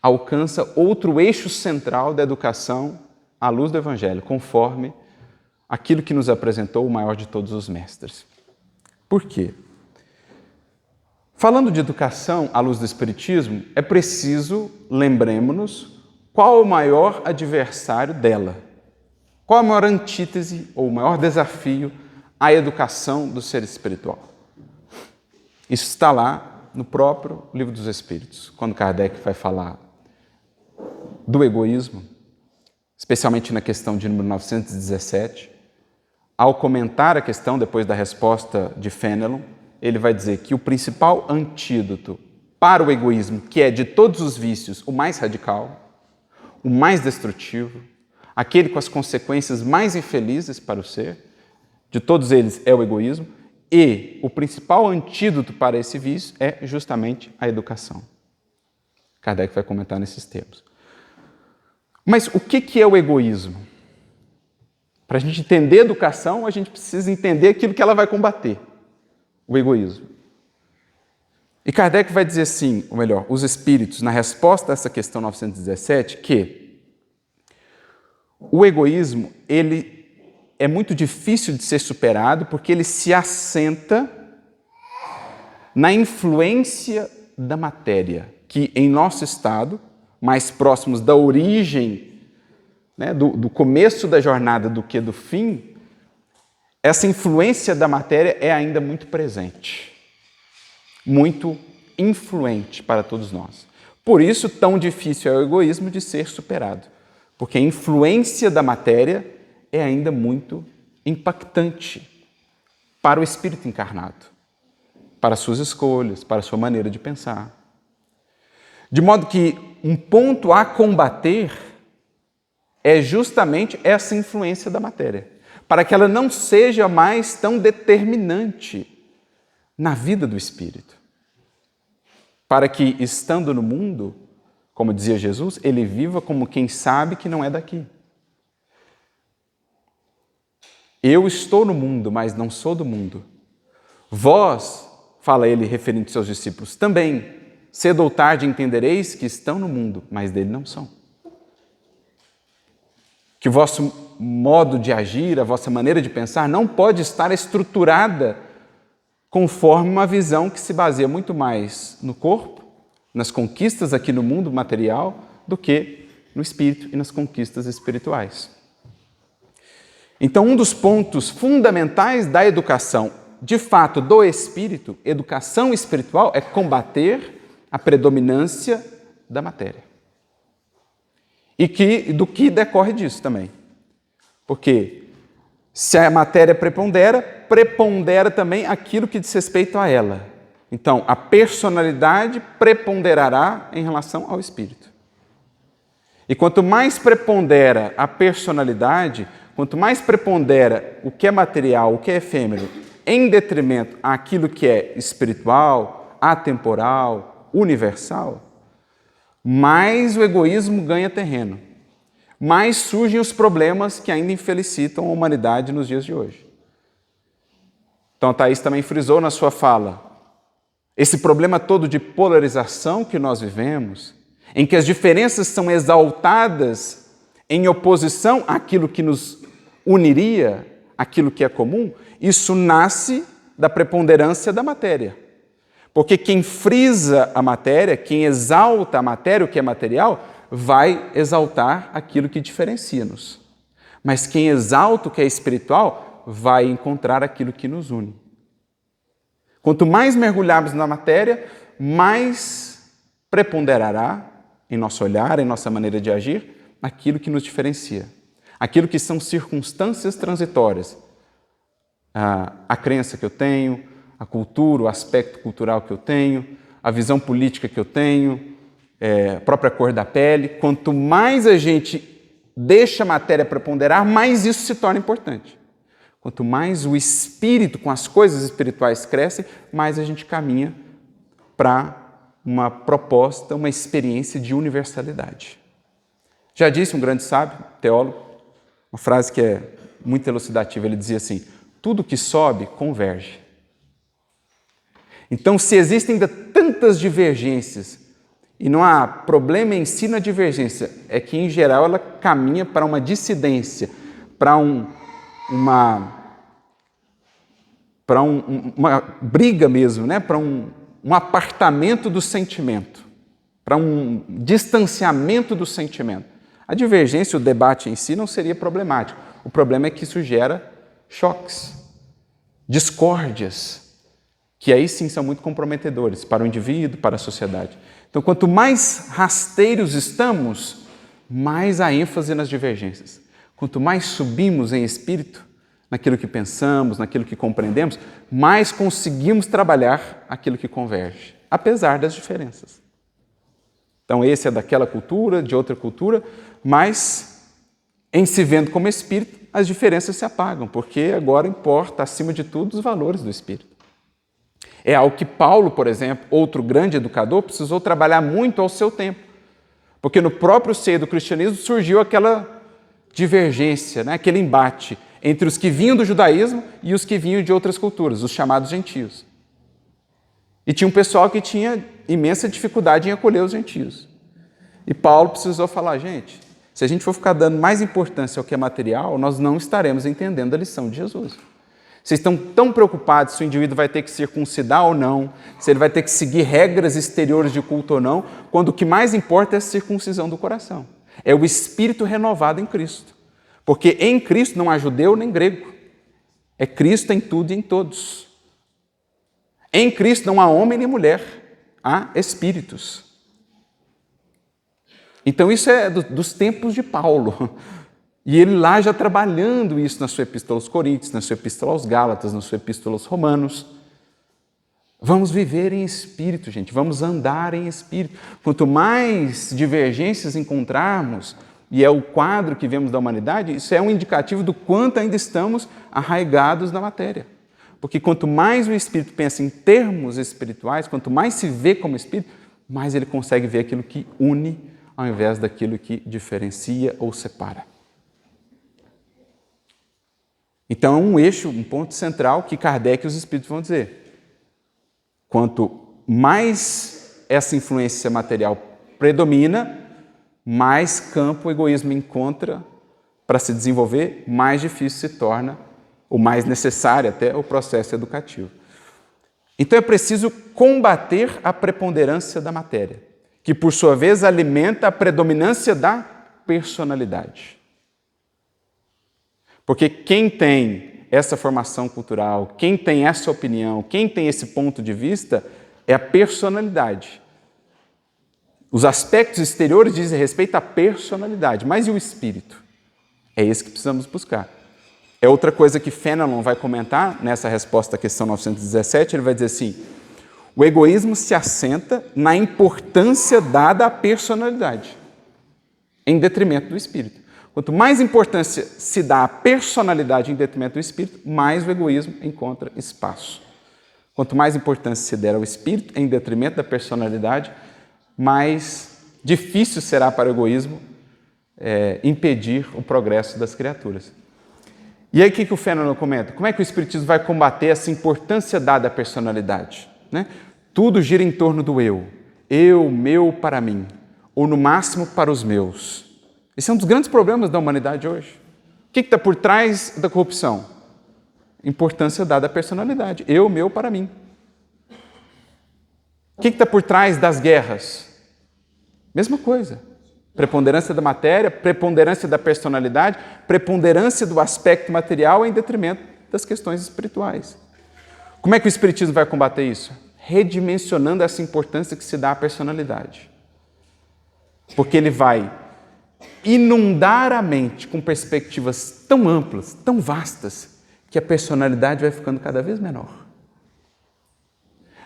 alcança outro eixo central da educação à luz do Evangelho, conforme aquilo que nos apresentou o maior de todos os mestres. Por quê? Falando de educação à luz do Espiritismo, é preciso, lembremos-nos, qual é o maior adversário dela? Qual a maior antítese ou o maior desafio à educação do ser espiritual? Isso está lá no próprio Livro dos Espíritos, quando Kardec vai falar do egoísmo, especialmente na questão de número 917. Ao comentar a questão, depois da resposta de Fénelon, ele vai dizer que o principal antídoto para o egoísmo, que é de todos os vícios o mais radical, o mais destrutivo, aquele com as consequências mais infelizes para o ser, de todos eles é o egoísmo, e o principal antídoto para esse vício é justamente a educação. Kardec vai comentar nesses termos. Mas o que é o egoísmo? Para a gente entender a educação, a gente precisa entender aquilo que ela vai combater, o egoísmo. E Kardec vai dizer assim, ou melhor, os espíritos, na resposta a essa questão 917, que o egoísmo, ele é muito difícil de ser superado porque ele se assenta na influência da matéria, que em nosso estado, mais próximos da origem, do começo da jornada do que do fim, essa influência da matéria é ainda muito presente, muito influente para todos nós. Por isso, tão difícil é o egoísmo de ser superado, porque a influência da matéria é ainda muito impactante para o espírito encarnado, para suas escolhas, para a sua maneira de pensar. De modo que um ponto a combater é justamente essa influência da matéria, para que ela não seja mais tão determinante na vida do espírito. Para que, estando no mundo, como dizia Jesus, ele viva como quem sabe que não é daqui. Eu estou no mundo, mas não sou do mundo. Vós, fala ele referindo aos seus discípulos, também, cedo ou tarde entendereis que estão no mundo, mas dele não são. Que o vosso modo de agir, a vossa maneira de pensar não pode estar estruturada conforme uma visão que se baseia muito mais no corpo, nas conquistas aqui no mundo material, do que no espírito e nas conquistas espirituais. Então, um dos pontos fundamentais da educação, de fato, do espírito, educação espiritual, é combater a predominância da matéria. E do que decorre disso também. Porque se a matéria prepondera também aquilo que diz respeito a ela. Então, a personalidade preponderará em relação ao espírito. E quanto mais prepondera a personalidade, quanto mais prepondera o que é material, o que é efêmero, em detrimento àquilo que é espiritual, atemporal, universal, mais o egoísmo ganha terreno, mais surgem os problemas que ainda infelicitam a humanidade nos dias de hoje. Então, a Thaís também frisou na sua fala, esse problema todo de polarização que nós vivemos, em que as diferenças são exaltadas em oposição àquilo que nos uniria, àquilo que é comum, isso nasce da preponderância da matéria. Porque quem frisa a matéria, quem exalta a matéria, o que é material, vai exaltar aquilo que diferencia-nos. Mas quem exalta o que é espiritual, vai encontrar aquilo que nos une. Quanto mais mergulharmos na matéria, mais preponderará em nosso olhar, em nossa maneira de agir, aquilo que nos diferencia. Aquilo que são circunstâncias transitórias. A crença que eu tenho, a cultura, o aspecto cultural que eu tenho, a visão política que eu tenho, a própria cor da pele. Quanto mais a gente deixa a matéria preponderar, mais isso se torna importante. Quanto mais o espírito com as coisas espirituais cresce, mais a gente caminha para uma proposta, uma experiência de universalidade. Já disse um grande sábio, teólogo, uma frase que é muito elucidativa, ele dizia assim, tudo que sobe converge. Então, se existem ainda tantas divergências, e não há problema em si na divergência, é que, em geral, ela caminha para uma dissidência, para uma briga mesmo, né? Para um apartamento do sentimento, para um distanciamento do sentimento. A divergência, o debate em si não seria problemático. O problema é que isso gera choques, discórdias, que aí sim são muito comprometedores para o indivíduo, para a sociedade. Então, quanto mais rasteiros estamos, mais há ênfase nas divergências. Quanto mais subimos em espírito, naquilo que pensamos, naquilo que compreendemos, mais conseguimos trabalhar aquilo que converge, apesar das diferenças. Então, esse é daquela cultura, de outra cultura, mas em se vendo como espírito, as diferenças se apagam, porque agora importa, acima de tudo, os valores do espírito. É algo que Paulo, por exemplo, outro grande educador, precisou trabalhar muito ao seu tempo, porque no próprio seio do cristianismo surgiu aquela divergência, né? Aquele embate entre os que vinham do judaísmo e os que vinham de outras culturas, os chamados gentios. E tinha um pessoal que tinha imensa dificuldade em acolher os gentios. E Paulo precisou falar, gente, se a gente for ficar dando mais importância ao que é material, nós não estaremos entendendo a lição de Jesus. Vocês estão tão preocupados se o indivíduo vai ter que circuncidar ou não, se ele vai ter que seguir regras exteriores de culto ou não, quando o que mais importa é a circuncisão do coração. É o espírito renovado em Cristo. Porque em Cristo não há judeu nem grego. É Cristo em tudo e em todos. Em Cristo não há homem nem mulher. Há espíritos. Então isso é dos tempos de Paulo. E ele lá já trabalhando isso na sua epístola aos Coríntios, na sua epístola aos Gálatas, na sua epístola aos Romanos. Vamos viver em espírito, gente, vamos andar em espírito. Quanto mais divergências encontrarmos, e é o quadro que vemos da humanidade, isso é um indicativo do quanto ainda estamos arraigados na matéria. Porque quanto mais o espírito pensa em termos espirituais, quanto mais se vê como espírito, mais ele consegue ver aquilo que une ao invés daquilo que diferencia ou separa. Então é um eixo, um ponto central que Kardec e os espíritos vão dizer. Quanto mais essa influência material predomina, mais campo o egoísmo encontra para se desenvolver, mais difícil se torna, ou mais necessário até, o processo educativo. Então é preciso combater a preponderância da matéria, que por sua vez alimenta a predominância da personalidade. Porque quem tem essa formação cultural, quem tem essa opinião, quem tem esse ponto de vista, é a personalidade. Os aspectos exteriores dizem respeito à personalidade, mas e o espírito? É esse que precisamos buscar. É outra coisa que Fenelon vai comentar nessa resposta à questão 917, ele vai dizer assim, o egoísmo se assenta na importância dada à personalidade, em detrimento do espírito. Quanto mais importância se dá à personalidade em detrimento do espírito, mais o egoísmo encontra espaço. Quanto mais importância se der ao espírito em detrimento da personalidade, mais difícil será para o egoísmo impedir o progresso das criaturas. E aí o que o Fenelon comenta? Como é que o espiritismo vai combater essa importância dada à personalidade? Né? Tudo gira em torno do eu, meu para mim, ou no máximo para os meus. Esse é um dos grandes problemas da humanidade hoje. O que está por trás da corrupção? Importância dada à personalidade. Eu, meu, para mim. O que está por trás das guerras? Mesma coisa. Preponderância da matéria, preponderância da personalidade, preponderância do aspecto material em detrimento das questões espirituais. Como é que o espiritismo vai combater isso? Redimensionando essa importância que se dá à personalidade. Porque ele vai inundar a mente com perspectivas tão amplas, tão vastas, que a personalidade vai ficando cada vez menor.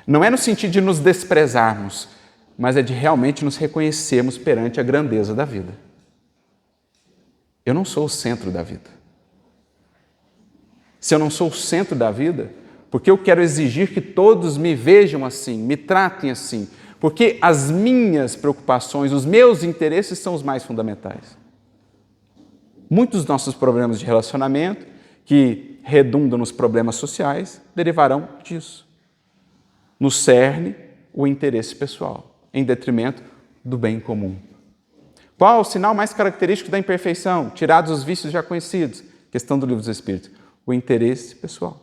Não é no sentido de nos desprezarmos, mas é de realmente nos reconhecermos perante a grandeza da vida. Eu não sou o centro da vida. Se eu não sou o centro da vida, porque eu quero exigir que todos me vejam assim, me tratem assim, porque as minhas preocupações, os meus interesses são os mais fundamentais. Muitos dos nossos problemas de relacionamento, que redundam nos problemas sociais, derivarão disso. No cerne, o interesse pessoal, em detrimento do bem comum. Qual o sinal mais característico da imperfeição? Tirados os vícios já conhecidos. Questão do Livro dos Espíritos. O interesse pessoal.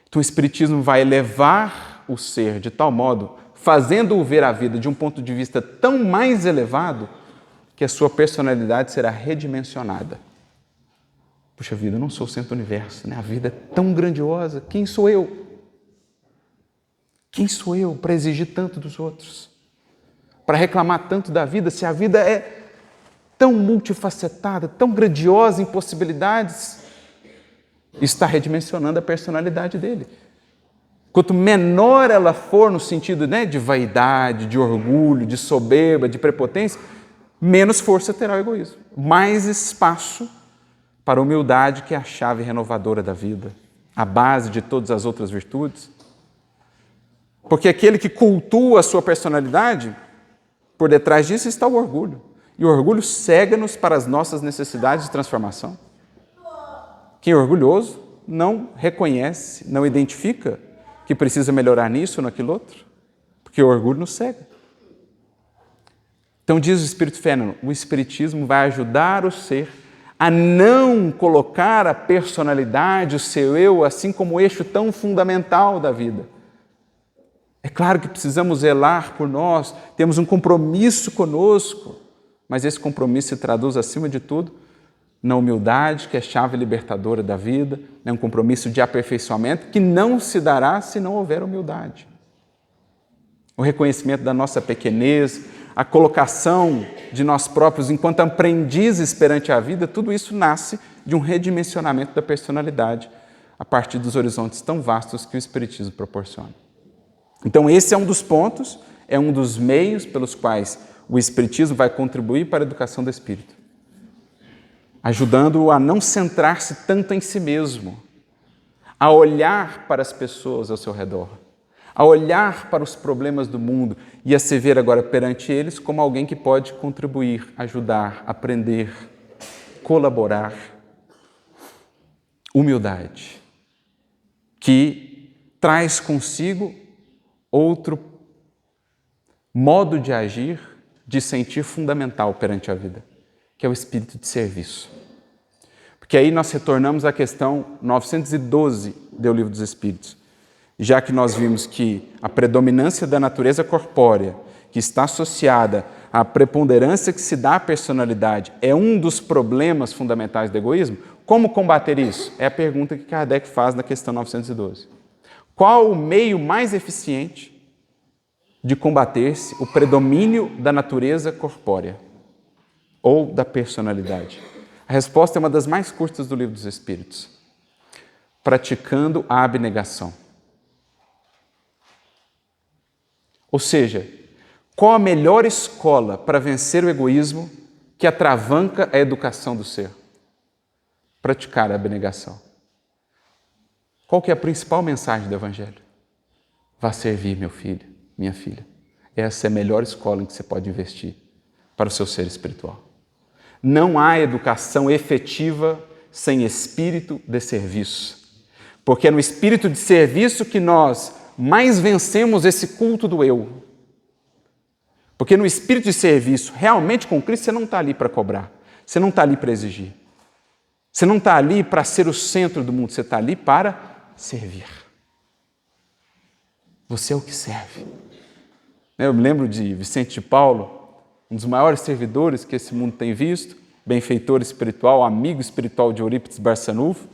Então o Espiritismo vai elevar o ser de tal modo, fazendo-o ver a vida de um ponto de vista tão mais elevado, que a sua personalidade será redimensionada. Puxa vida, eu não sou o centro do universo, né? A vida é tão grandiosa. Quem sou eu? Quem sou eu para exigir tanto dos outros? Para reclamar tanto da vida, se a vida é tão multifacetada, tão grandiosa em possibilidades, está redimensionando a personalidade dele. Quanto menor ela for no sentido, né, de vaidade, de orgulho, de soberba, de prepotência, menos força terá o egoísmo. Mais espaço para a humildade, que é a chave renovadora da vida, a base de todas as outras virtudes. Porque aquele que cultua a sua personalidade, por detrás disso está o orgulho. E o orgulho cega-nos para as nossas necessidades de transformação. Quem é orgulhoso não reconhece, não identifica que precisa melhorar nisso ou naquilo outro, porque o orgulho nos cega. Então diz o Espírito Fenelon, o Espiritismo vai ajudar o ser a não colocar a personalidade, o seu eu, assim como eixo tão fundamental da vida. É claro que precisamos zelar por nós, temos um compromisso conosco, mas esse compromisso se traduz, acima de tudo, na humildade, que é a chave libertadora da vida, é um compromisso de aperfeiçoamento que não se dará se não houver humildade. o reconhecimento da nossa pequenez, a colocação de nós próprios enquanto aprendizes perante a vida, tudo isso nasce de um redimensionamento da personalidade a partir dos horizontes tão vastos que o Espiritismo proporciona. Então esse é um dos pontos, é um dos meios pelos quais o Espiritismo vai contribuir para a educação do espírito, ajudando-o a não centrar-se tanto em si mesmo, a olhar para as pessoas ao seu redor, a olhar para os problemas do mundo e a se ver agora perante eles como alguém que pode contribuir, ajudar, aprender, colaborar. Humildade, que traz consigo outro modo de agir, de sentir fundamental perante a vida, que é o espírito de serviço. Porque aí nós retornamos à questão 912 do Livro dos Espíritos, já que nós vimos que a predominância da natureza corpórea, que está associada à preponderância que se dá à personalidade, é um dos problemas fundamentais do egoísmo. Como combater isso? É a pergunta que Kardec faz na questão 912. Qual o meio mais eficiente de combater-se o predomínio da natureza corpórea ou da personalidade? A resposta é uma das mais curtas do Livro dos Espíritos. Praticando a abnegação. Ou seja, qual a melhor escola para vencer o egoísmo que atravanca a educação do ser? Praticar a abnegação. Qual que é a principal mensagem do Evangelho? Vá servir, meu filho, minha filha. Essa é a melhor escola em que você pode investir para o seu ser espiritual. Não há educação efetiva sem espírito de serviço. Porque é no espírito de serviço que nós mais vencemos esse culto do eu. Porque no espírito de serviço, realmente com Cristo, você não está ali para cobrar. Você não está ali para exigir. Você não está ali para ser o centro do mundo. Você está ali para servir. Você é o que serve. Eu me lembro de Vicente de Paulo, um dos maiores servidores que esse mundo tem visto, benfeitor espiritual, amigo espiritual de Eurípides Barçanufo.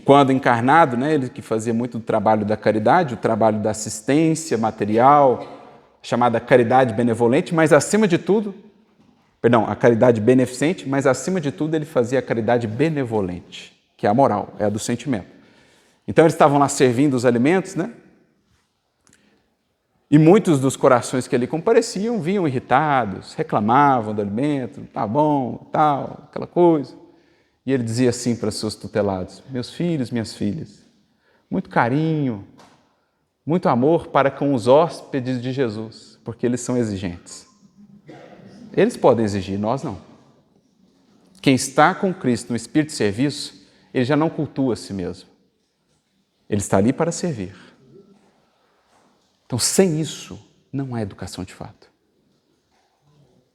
Quando encarnado, ele que fazia muito do trabalho da caridade, o trabalho da assistência material, chamada caridade benevolente, mas acima de tudo, a caridade beneficente, mas acima de tudo ele fazia a caridade benevolente, que é a moral, é a do sentimento. Então eles estavam lá servindo os alimentos, E muitos dos corações que ali compareciam vinham irritados, reclamavam do alimento, tá bom, tal, aquela coisa. E ele dizia assim para seus tutelados: meus filhos, minhas filhas, muito carinho, muito amor para com os hóspedes de Jesus, porque eles são exigentes. Eles podem exigir, nós não. Quem está com Cristo no espírito de serviço, ele já não cultua a si mesmo. Ele está ali para servir. Então, sem isso, não há educação de fato.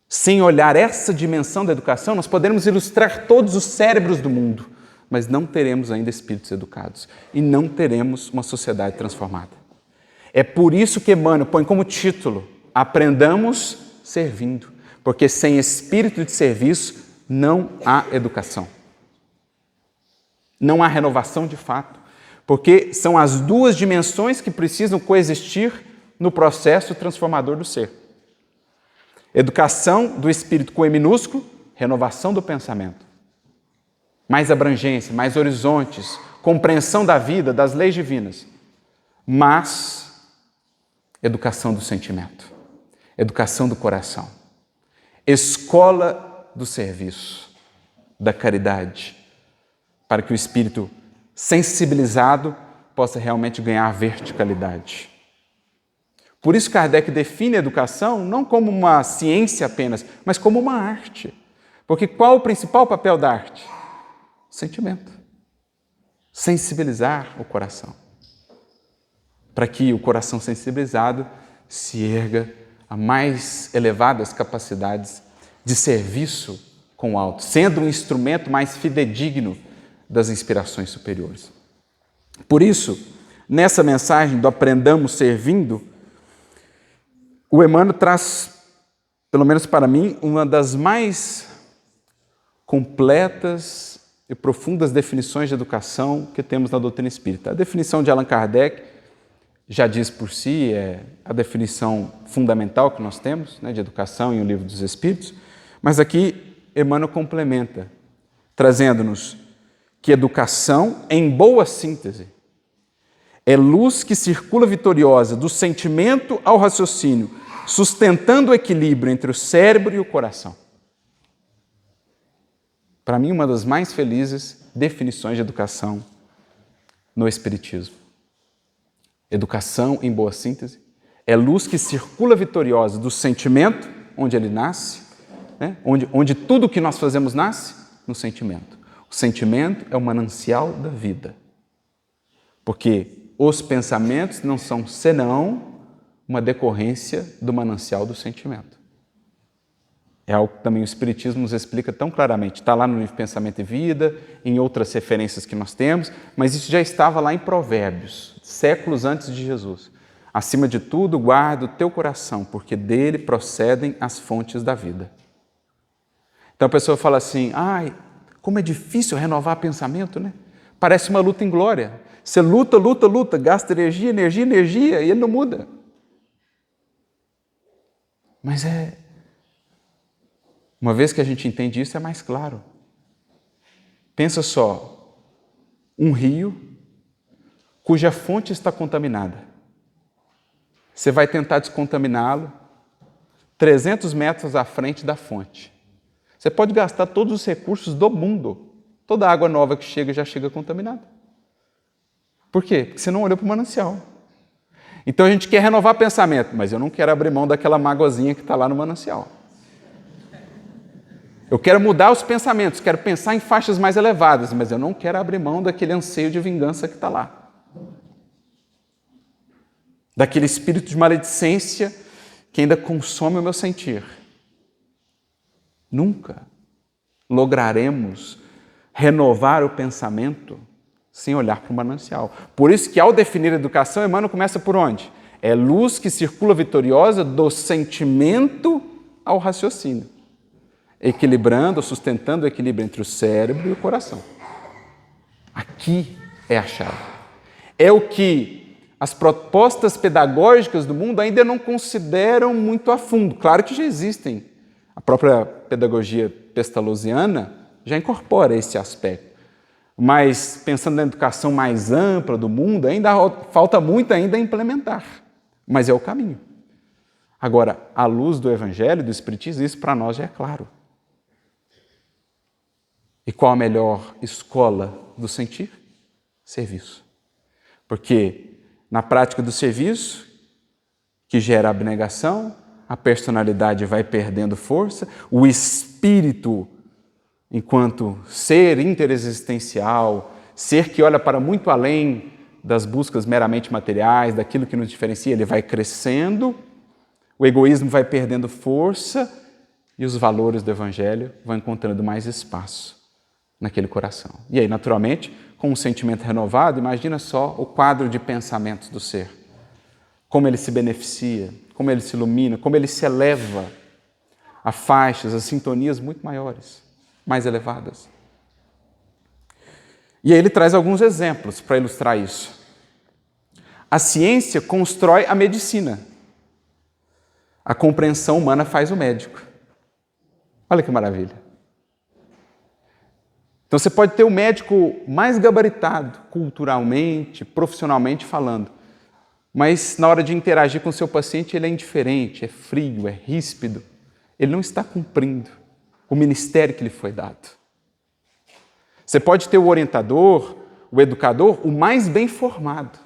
Sem olhar essa dimensão da educação, nós podemos ilustrar todos os cérebros do mundo, mas não teremos ainda espíritos educados e não teremos uma sociedade transformada. É por isso que Emmanuel põe como título: aprendamos servindo, porque sem espírito de serviço não há educação. Não há renovação de fato, porque são as duas dimensões que precisam coexistir no processo transformador do ser. Educação do espírito com E minúsculo, renovação do pensamento. Mais abrangência, mais horizontes, compreensão da vida, das leis divinas. Mas educação do sentimento, educação do coração. Escola do serviço, da caridade, para que o espírito sensibilizado possa realmente ganhar verticalidade. Por isso Kardec define a educação não como uma ciência apenas, mas como uma arte. Porque qual o principal papel da arte? Sentimento. Sensibilizar o coração. Para que o coração sensibilizado se erga a mais elevadas capacidades de serviço com o alto, sendo um instrumento mais fidedigno das inspirações superiores. Por isso, nessa mensagem do aprendamos servindo, o Emmanuel traz, pelo menos para mim, uma das mais completas e profundas definições de educação que temos na doutrina espírita. A definição de Allan Kardec já diz por si, é a definição fundamental que nós temos, né, de educação em O Livro dos Espíritos, mas aqui Emmanuel complementa, trazendo-nos que educação, em boa síntese, é luz que circula vitoriosa do sentimento ao raciocínio, sustentando o equilíbrio entre o cérebro e o coração. Para mim, uma das mais felizes definições de educação no Espiritismo. Educação, em boa síntese, é luz que circula vitoriosa do sentimento, onde ele nasce, né? onde tudo que nós fazemos nasce no sentimento. O sentimento é o manancial da vida. Porque os pensamentos não são senão uma decorrência do manancial do sentimento. É algo que também o Espiritismo nos explica tão claramente. Está lá no livro Pensamento e Vida, em outras referências que nós temos, mas isso já estava lá em Provérbios, séculos antes de Jesus. Acima de tudo, guarda o teu coração, porque dele procedem as fontes da vida. Então a pessoa fala assim, ai, como é difícil renovar pensamento, né? Parece uma luta inglória. Você luta, gasta energia, e ele não muda. Mas uma vez que a gente entende isso, é mais claro. Pensa só, um rio cuja fonte está contaminada. Você vai tentar descontaminá-lo 300 metros à frente da fonte. Você pode gastar todos os recursos do mundo. Toda água nova que chega já chega contaminada. Por quê? Porque você não olhou para o manancial. Então a gente quer renovar pensamento, mas eu não quero abrir mão daquela mágoazinha que está lá no manancial. Eu quero mudar os pensamentos, quero pensar em faixas mais elevadas, mas eu não quero abrir mão daquele anseio de vingança que está lá. Daquele espírito de maledicência que ainda consome o meu sentir. Nunca lograremos renovar o pensamento sem olhar para o manancial. Por isso que ao definir a educação, Emmanuel começa por onde? É luz que circula vitoriosa do sentimento ao raciocínio, equilibrando, sustentando o equilíbrio entre o cérebro e o coração. Aqui é a chave. É o que as propostas pedagógicas do mundo ainda não consideram muito a fundo. Claro que já existem. A própria pedagogia pestalozziana já incorpora esse aspecto. Mas, pensando na educação mais ampla do mundo, ainda falta muito ainda a implementar. Mas é o caminho. Agora, à luz do Evangelho, do Espiritismo, isso para nós já é claro. E qual a melhor escola do sentir? Serviço. Porque na prática do serviço, que gera abnegação, a personalidade vai perdendo força, o espírito, enquanto ser interexistencial, ser que olha para muito além das buscas meramente materiais, daquilo que nos diferencia, ele vai crescendo, o egoísmo vai perdendo força e os valores do Evangelho vão encontrando mais espaço naquele coração. E aí, naturalmente, com um sentimento renovado, imagina só o quadro de pensamentos do ser. Como ele se beneficia, como ele se ilumina, como ele se eleva a faixas, a sintonias muito maiores, mais elevadas. E aí ele traz alguns exemplos para ilustrar isso. A ciência constrói a medicina. A compreensão humana faz o médico. Olha que maravilha. Então você pode ter o médico mais gabaritado, culturalmente, profissionalmente falando, mas na hora de interagir com o seu paciente ele é indiferente, é frio, é ríspido. Ele não está cumprindo o ministério que lhe foi dado. Você pode ter o orientador, o educador, o mais bem formado.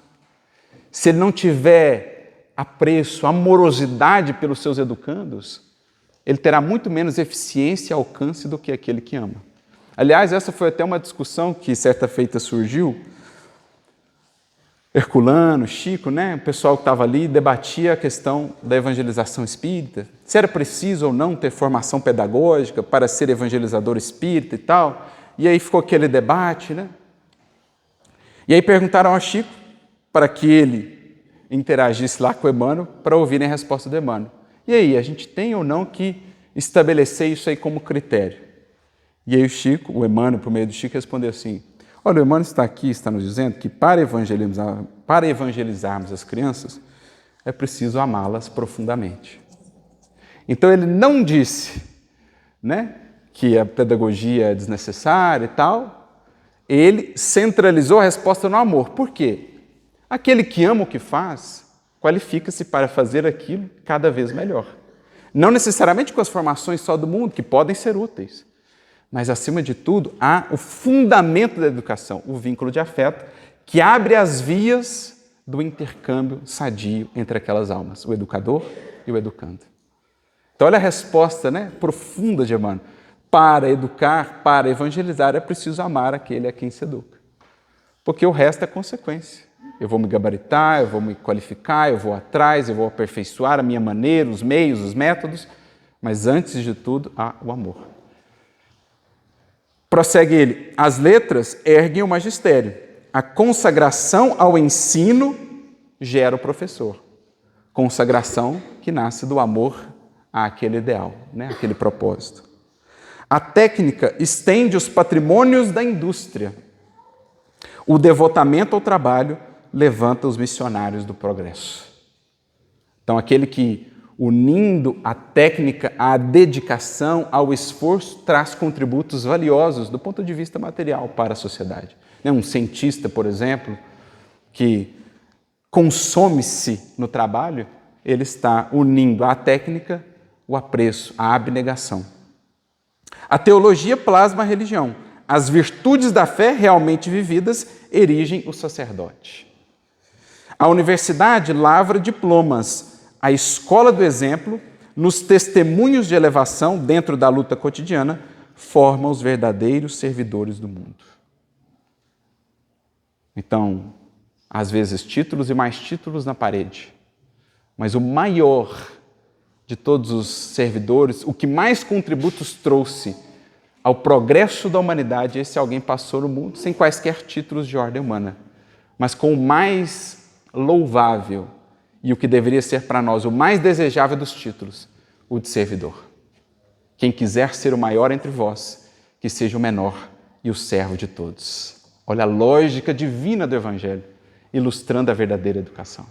Se ele não tiver apreço, amorosidade pelos seus educandos, ele terá muito menos eficiência e alcance do que aquele que ama. Aliás, essa foi até uma discussão que certa feita surgiu. Herculano, Chico, o pessoal que estava ali debatia a questão da evangelização espírita, se era preciso ou não ter formação pedagógica para ser evangelizador espírita e tal. E aí ficou aquele debate, E aí perguntaram a Chico para que ele interagisse lá com o Emmanuel para ouvirem a resposta do Emmanuel. E aí, a gente tem ou não que estabelecer isso aí como critério? E aí o Emmanuel, por meio do Chico, respondeu assim: Olha, o Emmanuel está nos dizendo que para evangelizarmos as crianças, é preciso amá-las profundamente. Então ele não disse, né, que a pedagogia é desnecessária e tal, ele centralizou a resposta no amor. Por quê? Aquele que ama o que faz, qualifica-se para fazer aquilo cada vez melhor. Não necessariamente com as formações só do mundo, que podem ser úteis, mas, acima de tudo, há o fundamento da educação, o vínculo de afeto, que abre as vias do intercâmbio sadio entre aquelas almas, o educador e o educando. Então, olha a resposta, né, profunda de Emmanuel. Para educar, para evangelizar, é preciso amar aquele a quem se educa. Porque o resto é consequência. Eu vou me gabaritar, eu vou me qualificar, eu vou atrás, eu vou aperfeiçoar a minha maneira, os meios, os métodos, mas, antes de tudo, há o amor. Prossegue ele, as letras erguem o magistério. A consagração ao ensino gera o professor. Consagração que nasce do amor àquele ideal, né? Aquele propósito. A técnica estende os patrimônios da indústria. O devotamento ao trabalho levanta os missionários do progresso. Então, aquele que, unindo a técnica à dedicação, ao esforço, traz contributos valiosos do ponto de vista material para a sociedade. Um cientista, por exemplo, que consome-se no trabalho, ele está unindo à técnica o apreço, a abnegação. A teologia plasma a religião. As virtudes da fé realmente vividas erigem o sacerdote. A universidade lavra diplomas. A escola do exemplo, nos testemunhos de elevação dentro da luta cotidiana, forma os verdadeiros servidores do mundo. Então, às vezes, títulos e mais títulos na parede. Mas o maior de todos os servidores, o que mais contributos trouxe ao progresso da humanidade, esse alguém passou no mundo sem quaisquer títulos de ordem humana, mas com o mais louvável e o que deveria ser para nós o mais desejável dos títulos, o de servidor. Quem quiser ser o maior entre vós, que seja o menor e o servo de todos. Olha a lógica divina do Evangelho, ilustrando a verdadeira educação.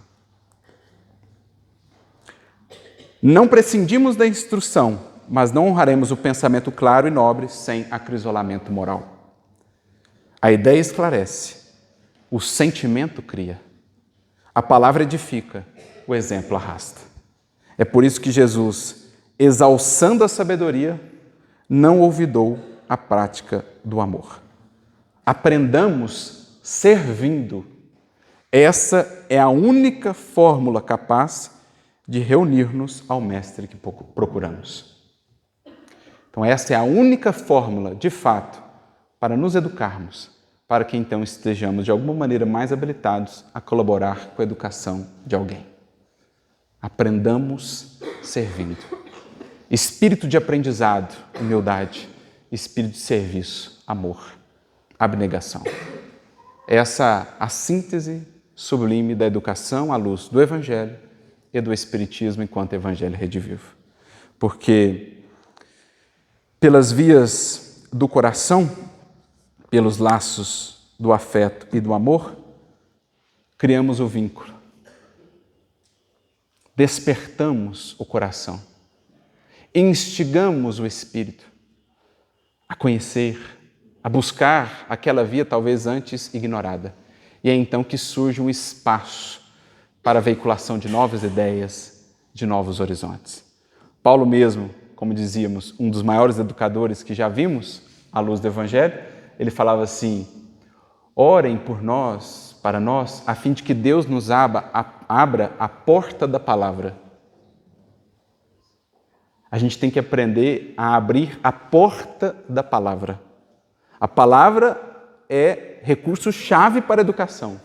Não prescindimos da instrução, mas não honraremos o pensamento claro e nobre sem acrisolamento moral. A ideia esclarece, o sentimento cria, a palavra edifica, o exemplo arrasta. É por isso que Jesus, exalçando a sabedoria, não olvidou a prática do amor. Aprendamos servindo. Essa é a única fórmula capaz de reunir-nos ao Mestre que procuramos. Então, essa é a única fórmula, de fato, para nos educarmos, para que então estejamos, de alguma maneira, mais habilitados a colaborar com a educação de alguém. Aprendamos servindo. Espírito de aprendizado, humildade. Espírito de serviço, amor, abnegação. Essa é a síntese sublime da educação à luz do Evangelho e do Espiritismo enquanto Evangelho redivivo. Porque pelas vias do coração, pelos laços do afeto e do amor, criamos o vínculo. Despertamos o coração. Instigamos o espírito a conhecer, a buscar aquela via talvez antes ignorada. E é então que surge um espaço para a veiculação de novas ideias, de novos horizontes. Paulo mesmo, como dizíamos, um dos maiores educadores que já vimos à luz do Evangelho, ele falava assim: orem por nós, para nós, a fim de que Deus nos abra a porta da palavra. A gente tem que aprender a abrir a porta da palavra. A palavra é recurso-chave para a educação,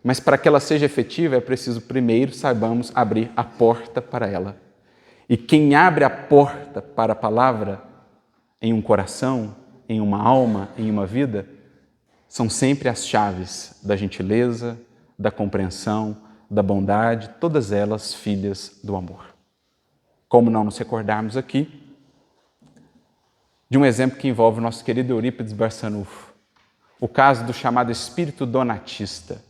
mas para que ela seja efetiva é preciso primeiro saibamos abrir a porta para ela. E quem abre a porta para a palavra em um coração, em uma alma, em uma vida, são sempre as chaves da gentileza, da compreensão, da bondade, todas elas filhas do amor. Como não nos recordarmos aqui de um exemplo que envolve o nosso querido Eurípides Barçanufo, o caso do chamado espírito donatista,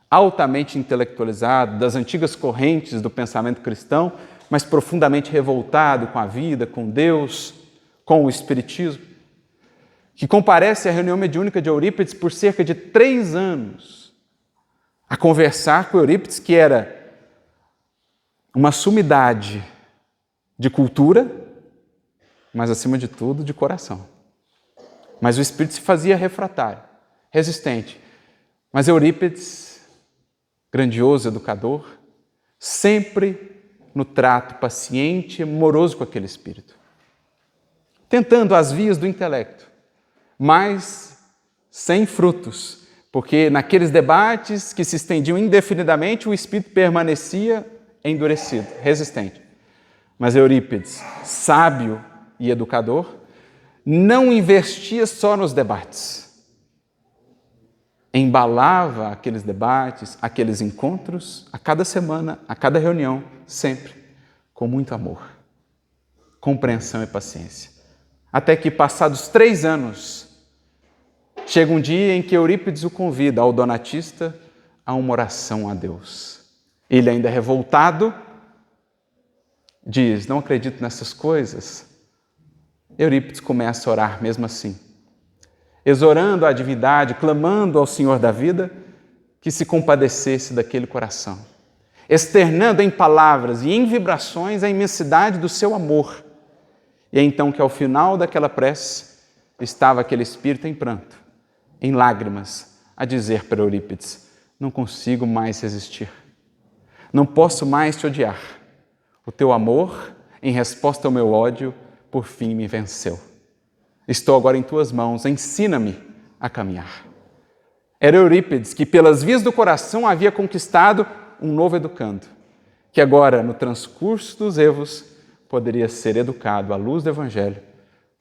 altamente intelectualizado, das antigas correntes do pensamento cristão, mas profundamente revoltado com a vida, com Deus, com o espiritismo, que comparece à reunião mediúnica de Eurípides por cerca de 3 anos, a conversar com Eurípides, que era uma sumidade de cultura, mas, acima de tudo, de coração. Mas o espírito se fazia refratário, resistente. Mas Eurípides, grandioso educador, sempre no trato paciente e amoroso com aquele espírito, tentando as vias do intelecto, mas sem frutos, porque naqueles debates que se estendiam indefinidamente, o espírito permanecia endurecido, resistente. Mas Eurípides, sábio e educador, não investia só nos debates. Embalava aqueles debates, aqueles encontros, a cada semana, a cada reunião, sempre, com muito amor, compreensão e paciência. Até que, passados 3 anos, chega um dia em que Eurípides o convida, ao donatista, a uma oração a Deus. Ele, ainda revoltado, diz: não acredito nessas coisas. Eurípides começa a orar mesmo assim, exorando a divindade, clamando ao Senhor da vida que se compadecesse daquele coração, externando em palavras e em vibrações a imensidade do seu amor. E é então que, ao final daquela prece, estava aquele espírito em pranto, em lágrimas, a dizer para Eurípides: não consigo mais resistir, não posso mais te odiar. O teu amor, em resposta ao meu ódio, por fim me venceu. Estou agora em tuas mãos, ensina-me a caminhar. Era Eurípides que, pelas vias do coração, havia conquistado um novo educando, que agora, no transcurso dos erros, poderia ser educado à luz do Evangelho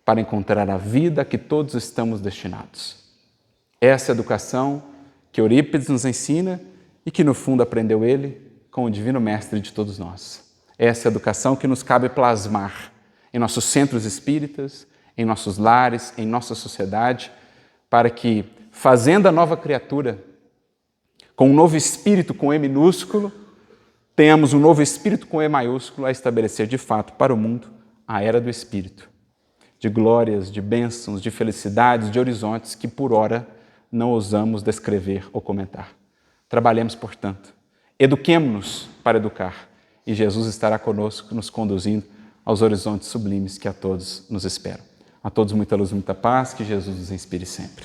para encontrar a vida a que todos estamos destinados. Essa educação que Eurípides nos ensina e que, no fundo, aprendeu ele com o Divino Mestre de todos nós. Essa educação que nos cabe plasmar em nossos centros espíritas, em nossos lares, em nossa sociedade, para que, fazendo a nova criatura, com um novo espírito com E minúsculo, tenhamos um novo espírito com E maiúsculo a estabelecer de fato para o mundo a era do espírito, de glórias, de bênçãos, de felicidades, de horizontes que por ora não ousamos descrever ou comentar. Trabalhemos, portanto, eduquemo-nos para educar, e Jesus estará conosco, nos conduzindo aos horizontes sublimes que a todos nos esperam. A todos muita luz e muita paz, que Jesus nos inspire sempre.